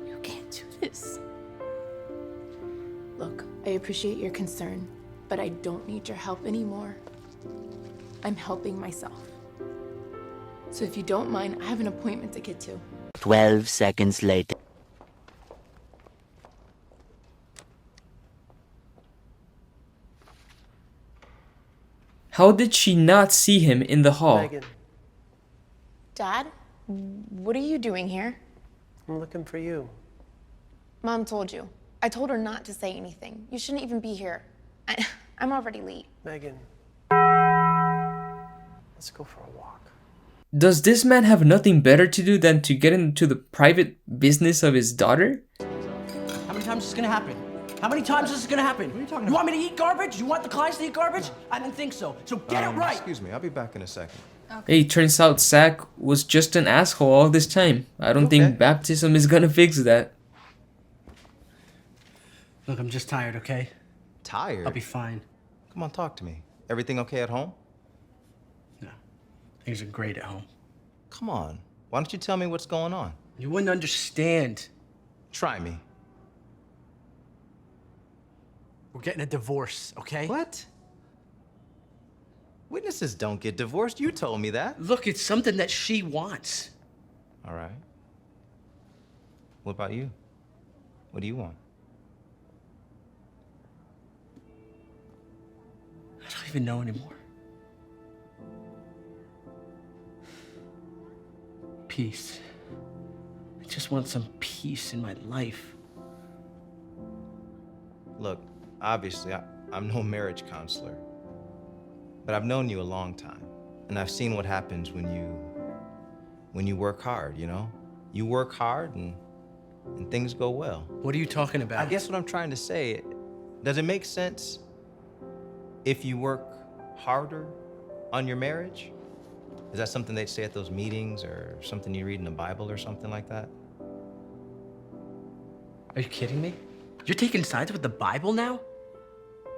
[SPEAKER 3] You can't do this.
[SPEAKER 18] Look, I appreciate your concern, but I don't need your help anymore. I'm helping myself. So if you don't mind, I have an appointment to get to.
[SPEAKER 21] 12 seconds later.
[SPEAKER 1] How did she not see him in the hall?
[SPEAKER 11] Megan,
[SPEAKER 5] Dad, what are you doing here?
[SPEAKER 11] I'm looking for you.
[SPEAKER 5] Mom told you. I told her not to say anything. You shouldn't even be here. I'm already late.
[SPEAKER 11] Megan, let's go for a walk.
[SPEAKER 1] Does this man have nothing better to do than to get into the private business of his daughter?
[SPEAKER 11] How many times is this gonna happen? How many times is this gonna happen? What are you talking about? You want me to eat garbage? You want the clients to eat garbage? I didn't think so. So get it right!
[SPEAKER 7] Excuse me, I'll be back in a second.
[SPEAKER 1] Hey, turns out Zach was just an asshole all this time. I don't think baptism is gonna fix that.
[SPEAKER 11] Look, I'm just tired, okay?
[SPEAKER 7] Tired?
[SPEAKER 11] I'll be fine.
[SPEAKER 7] Come on, talk to me. Everything okay at home?
[SPEAKER 11] No. Things are great at home.
[SPEAKER 7] Come on. Why don't you tell me what's going on?
[SPEAKER 11] You wouldn't understand.
[SPEAKER 7] Try me.
[SPEAKER 11] We're getting a divorce, okay?
[SPEAKER 7] What? Witnesses don't get divorced. You told me that.
[SPEAKER 11] Look, it's something that she wants.
[SPEAKER 7] All right. What about you? What do you want?
[SPEAKER 11] I don't even know anymore. Peace. I just want some peace in my life.
[SPEAKER 7] Look, obviously, I'm no marriage counselor. But I've known you a long time. And I've seen what happens when you work hard, you know? You work hard and things go well.
[SPEAKER 11] What are you talking about?
[SPEAKER 7] I guess what I'm trying to say, does it make sense if you work harder on your marriage? Is that something they'd say at those meetings or something you read in the Bible or something like that?
[SPEAKER 11] Are you kidding me? You're taking sides with the Bible now?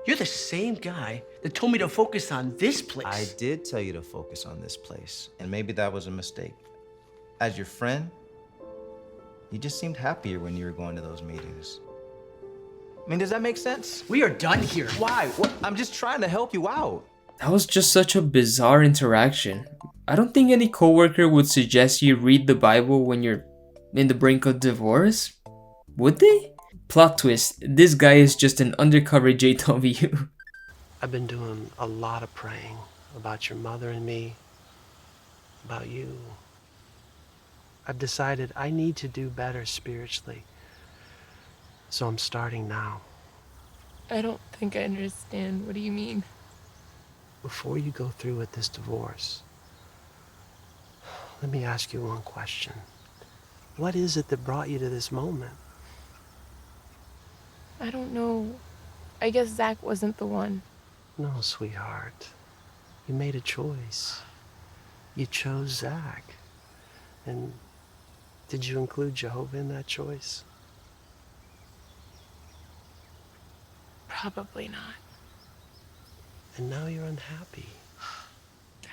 [SPEAKER 11] You're the same guy that told me to focus on this place.
[SPEAKER 7] I did tell you to focus on this place, and maybe that was a mistake. As your friend, you just seemed happier when you were going to those meetings. I mean, does that make sense?
[SPEAKER 11] We are done here.
[SPEAKER 7] Why? What? I'm just trying to help you out.
[SPEAKER 1] That was just such a bizarre interaction. I don't think any coworker would suggest you read the Bible when you're in the brink of divorce. Would they? Plot twist, this guy is just an undercover JW.
[SPEAKER 4] I've been doing a lot of praying about your mother and me, about you. I've decided I need to do better spiritually, so I'm starting now.
[SPEAKER 18] I don't think I understand. What do you mean?
[SPEAKER 4] Before you go through with this divorce, let me ask you one question. What is it that brought you to this moment?
[SPEAKER 18] I don't know. I guess Zach wasn't the one.
[SPEAKER 4] No, sweetheart. You made a choice. You chose Zach. And did you include Jehovah in that choice?
[SPEAKER 18] Probably not.
[SPEAKER 4] And now you're unhappy.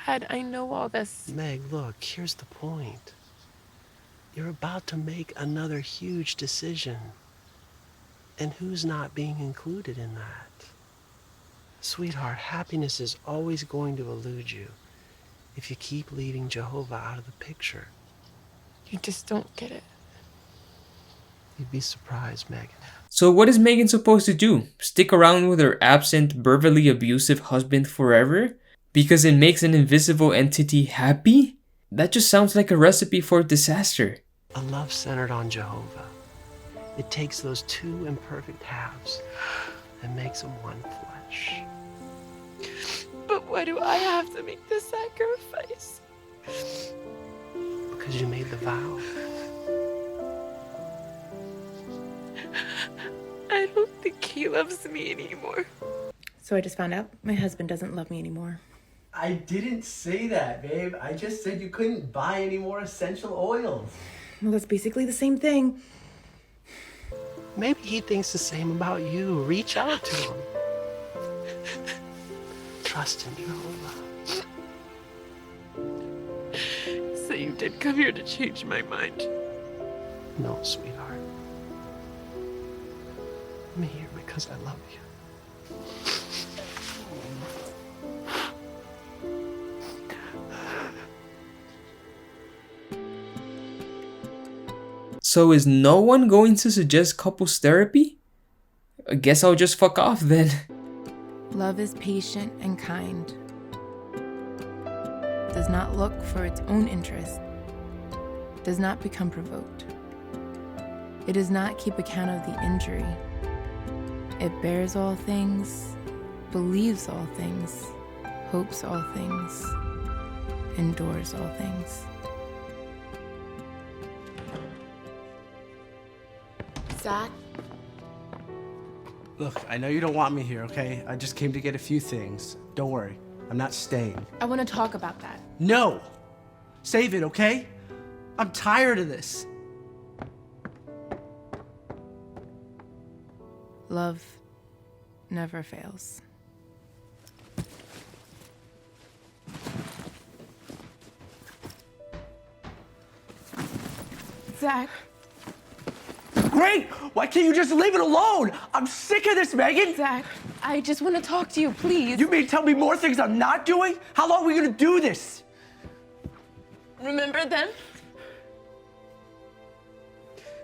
[SPEAKER 18] Dad, I know all this.
[SPEAKER 4] Meg, look, here's the point. You're about to make another huge decision. And who's not being included in that? Sweetheart, happiness is always going to elude you if you keep leaving Jehovah out of the picture.
[SPEAKER 18] You just don't get it.
[SPEAKER 4] You'd be surprised, Megan.
[SPEAKER 1] So what is Megan supposed to do? Stick around with her absent, verbally abusive husband forever? Because it makes an invisible entity happy? That just sounds like a recipe for disaster.
[SPEAKER 4] A love centered on Jehovah. It takes those two imperfect halves and makes them one flesh.
[SPEAKER 18] But why do I have to make this sacrifice?
[SPEAKER 4] Because you made the vow.
[SPEAKER 18] I don't think he loves me anymore.
[SPEAKER 16] So I just found out my husband doesn't love me anymore.
[SPEAKER 11] I didn't say that, babe. I just said you couldn't buy any more essential oils.
[SPEAKER 16] Well, that's basically the same thing.
[SPEAKER 4] Maybe he thinks the same about you. Reach out to him. Trust in Jehovah.
[SPEAKER 18] So you did come here to change my mind.
[SPEAKER 4] No, sweetheart. I'm here because I love you.
[SPEAKER 1] So is no one going to suggest couples therapy? I guess I'll just fuck off then.
[SPEAKER 5] Love is patient and kind. Does not look for its own interest. Does not become provoked. It does not keep account of the injury. It bears all things, believes all things, hopes all things, endures all things.
[SPEAKER 18] Zach?
[SPEAKER 11] Look, I know you don't want me here, okay? I just came to get a few things. Don't worry, I'm not staying.
[SPEAKER 18] I want to talk about that.
[SPEAKER 11] No! Save it, okay? I'm tired of this.
[SPEAKER 5] Love never fails.
[SPEAKER 18] Zach.
[SPEAKER 11] Great! Why can't you just leave it alone? I'm sick of this, Megan!
[SPEAKER 18] Zach, I just want to talk to you, please.
[SPEAKER 11] You mean tell me more things I'm not doing? How long are we gonna do this?
[SPEAKER 18] Remember then?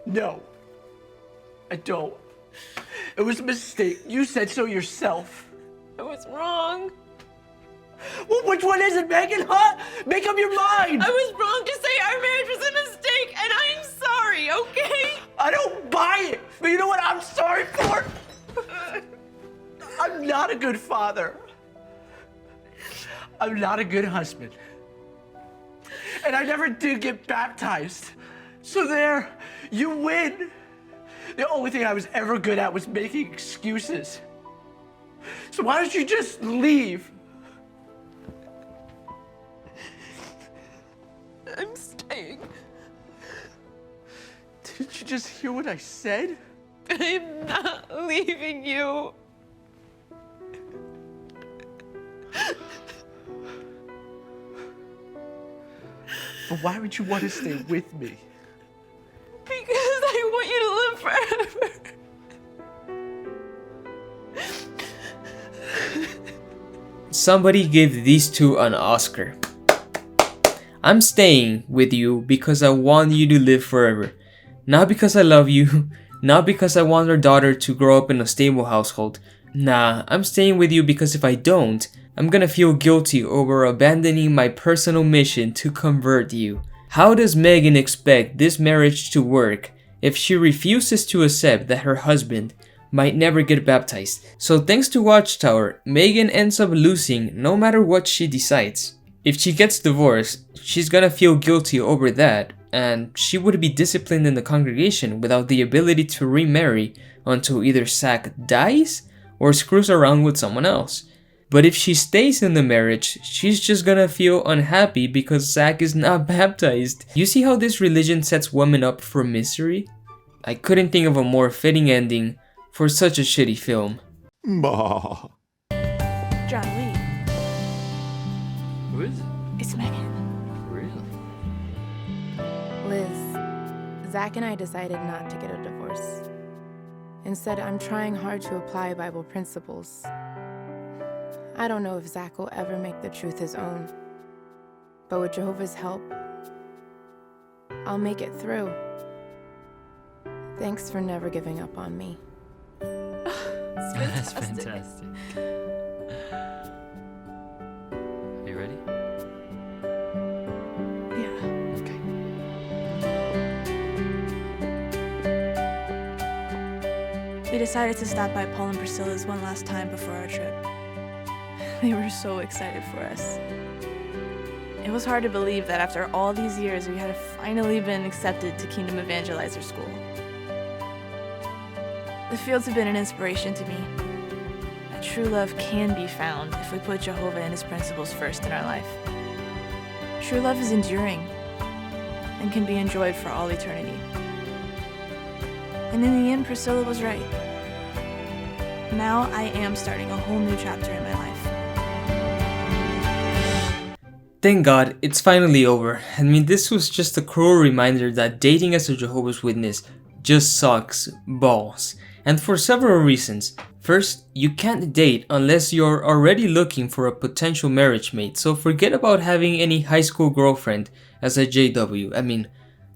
[SPEAKER 11] No. I don't. It was a mistake. You said so yourself.
[SPEAKER 18] I was wrong.
[SPEAKER 11] Well, which one is it, Megan, huh? Make up your mind!
[SPEAKER 18] I was wrong to say our marriage was a mistake, and I'm sorry, okay?
[SPEAKER 11] I don't buy it! But you know what I'm sorry for? I'm not a good father. I'm not a good husband. And I never did get baptized. So there, you win. The only thing I was ever good at was making excuses. So why don't you just leave?
[SPEAKER 18] I'm staying.
[SPEAKER 11] Didn't you just hear what I said?
[SPEAKER 18] I'm not leaving you.
[SPEAKER 11] But why would you want to stay with me?
[SPEAKER 3] Because I want you to live forever.
[SPEAKER 1] Somebody give these two an Oscar. I'm staying with you because I want you to live forever. Not because I love you, not because I want our daughter to grow up in a stable household. Nah, I'm staying with you because if I don't, I'm gonna feel guilty over abandoning my personal mission to convert you. How does Megan expect this marriage to work if she refuses to accept that her husband might never get baptized? So thanks to Watchtower, Megan ends up losing no matter what she decides. If she gets divorced, she's gonna feel guilty over that, and she would be disciplined in the congregation without the ability to remarry until either Zach dies or screws around with someone else. But if she stays in the marriage, she's just gonna feel unhappy because Zach is not baptized. You see how this religion sets women up for misery? I couldn't think of a more fitting ending for such a shitty film.
[SPEAKER 2] Bah.
[SPEAKER 3] John Lee.
[SPEAKER 20] Who is it?
[SPEAKER 3] It's Megan.
[SPEAKER 20] Really?
[SPEAKER 5] Liz, Zach and I decided not to get a divorce. Instead, I'm trying hard to apply Bible principles. I don't know if Zach will ever make the truth his own, but with Jehovah's help, I'll make it through. Thanks for never giving up on me.
[SPEAKER 20] That's fantastic. Are you ready?
[SPEAKER 3] Yeah.
[SPEAKER 20] Okay.
[SPEAKER 3] We decided to stop by Paul and Priscilla's one last time before our trip. They were so excited for us. It was hard to believe that after all these years we had finally been accepted to Kingdom Evangelizer School. The fields have been an inspiration to me. That true love can be found if we put Jehovah and his principles first in our life. True love is enduring and can be enjoyed for all eternity. And in the end, Priscilla was right. Now I am starting a whole new chapter in my life.
[SPEAKER 1] Thank God, it's finally over. I mean, this was just a cruel reminder that dating as a Jehovah's Witness just sucks balls. And for several reasons. First, you can't date unless you're already looking for a potential marriage mate, so forget about having any high school girlfriend as a JW. I mean,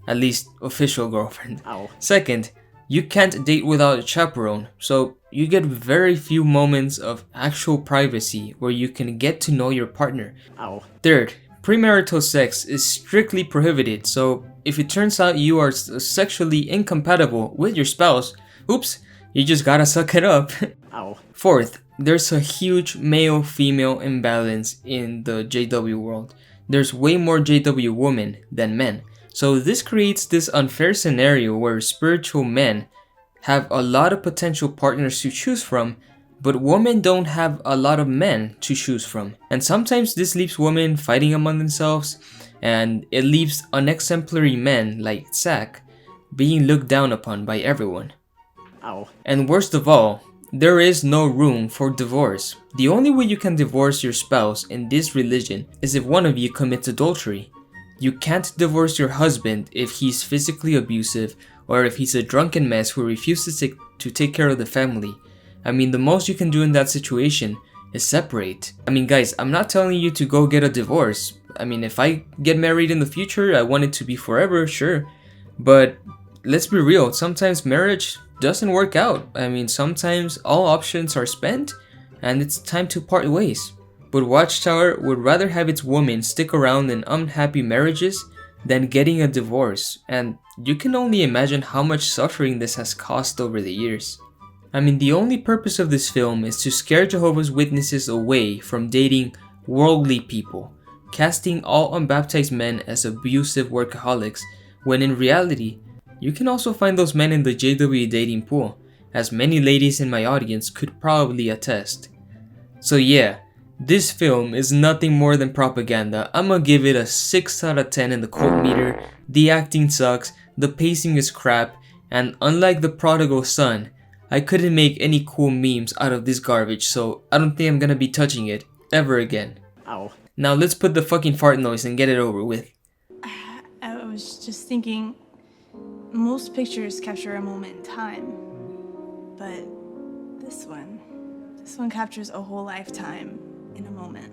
[SPEAKER 1] at least official girlfriend.
[SPEAKER 8] Ow.
[SPEAKER 1] Second, you can't date without a chaperone, so you get very few moments of actual privacy where you can get to know your partner.
[SPEAKER 8] Ow.
[SPEAKER 1] Third, premarital sex is strictly prohibited, so if it turns out you are sexually incompatible with your spouse, oops, you just gotta suck it up.
[SPEAKER 8] Ow.
[SPEAKER 1] Fourth, there's a huge male-female imbalance in the JW world. There's way more JW women than men. So this creates this unfair scenario where spiritual men have a lot of potential partners to choose from, but women don't have a lot of men to choose from. And sometimes this leaves women fighting among themselves, and it leaves unexemplary men like Zach being looked down upon by everyone.
[SPEAKER 8] Ow.
[SPEAKER 1] And worst of all, there is no room for divorce. The only way you can divorce your spouse in this religion is if one of you commits adultery. You can't divorce your husband if he's physically abusive or if he's a drunken mess who refuses to take care of the family. I mean, the most you can do in that situation is separate. I mean, guys, I'm not telling you to go get a divorce. I mean, if I get married in the future, I want it to be forever, sure. But let's be real, sometimes marriage doesn't work out. I mean, sometimes all options are spent and it's time to part ways. But Watchtower would rather have its women stick around in unhappy marriages than getting a divorce, and you can only imagine how much suffering this has caused over the years. I mean, the only purpose of this film is to scare Jehovah's Witnesses away from dating worldly people, casting all unbaptized men as abusive workaholics, when in reality, you can also find those men in the JW dating pool, as many ladies in my audience could probably attest. So yeah, this film is nothing more than propaganda. I'ma give it a 6 out of 10 in the cult meter. The acting sucks, the pacing is crap, and unlike the prodigal son, I couldn't make any cool memes out of this garbage, so I don't think I'm gonna be touching it. ever again.
[SPEAKER 11] Ow.
[SPEAKER 1] Now let's put the fucking fart noise and get it over with.
[SPEAKER 3] I was just thinking, most pictures capture a moment in time, but this one captures a whole lifetime in a moment.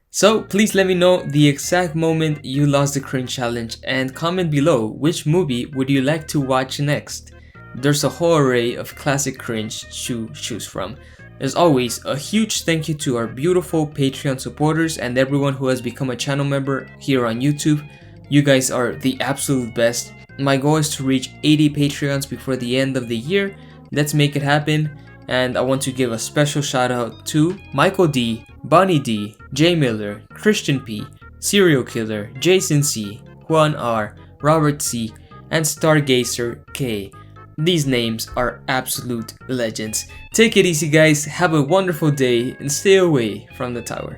[SPEAKER 1] So please let me know the exact moment you lost the cringe challenge and comment below which movie would you like to watch next. There's a whole array of classic cringe to choose from. As always, a huge thank you to our beautiful Patreon supporters and everyone who has become a channel member here on YouTube. You guys are the absolute best. My goal is to reach 80 Patreons before the end of the year. Let's make it happen. And I want to give a special shout out to Michael D, Bonnie D, Jay Miller, Christian P, Serial Killer, Jason C, Juan R, Robert C, and Stargazer K. These names are absolute legends. Take it easy guys, have a wonderful day, and stay away from the tower.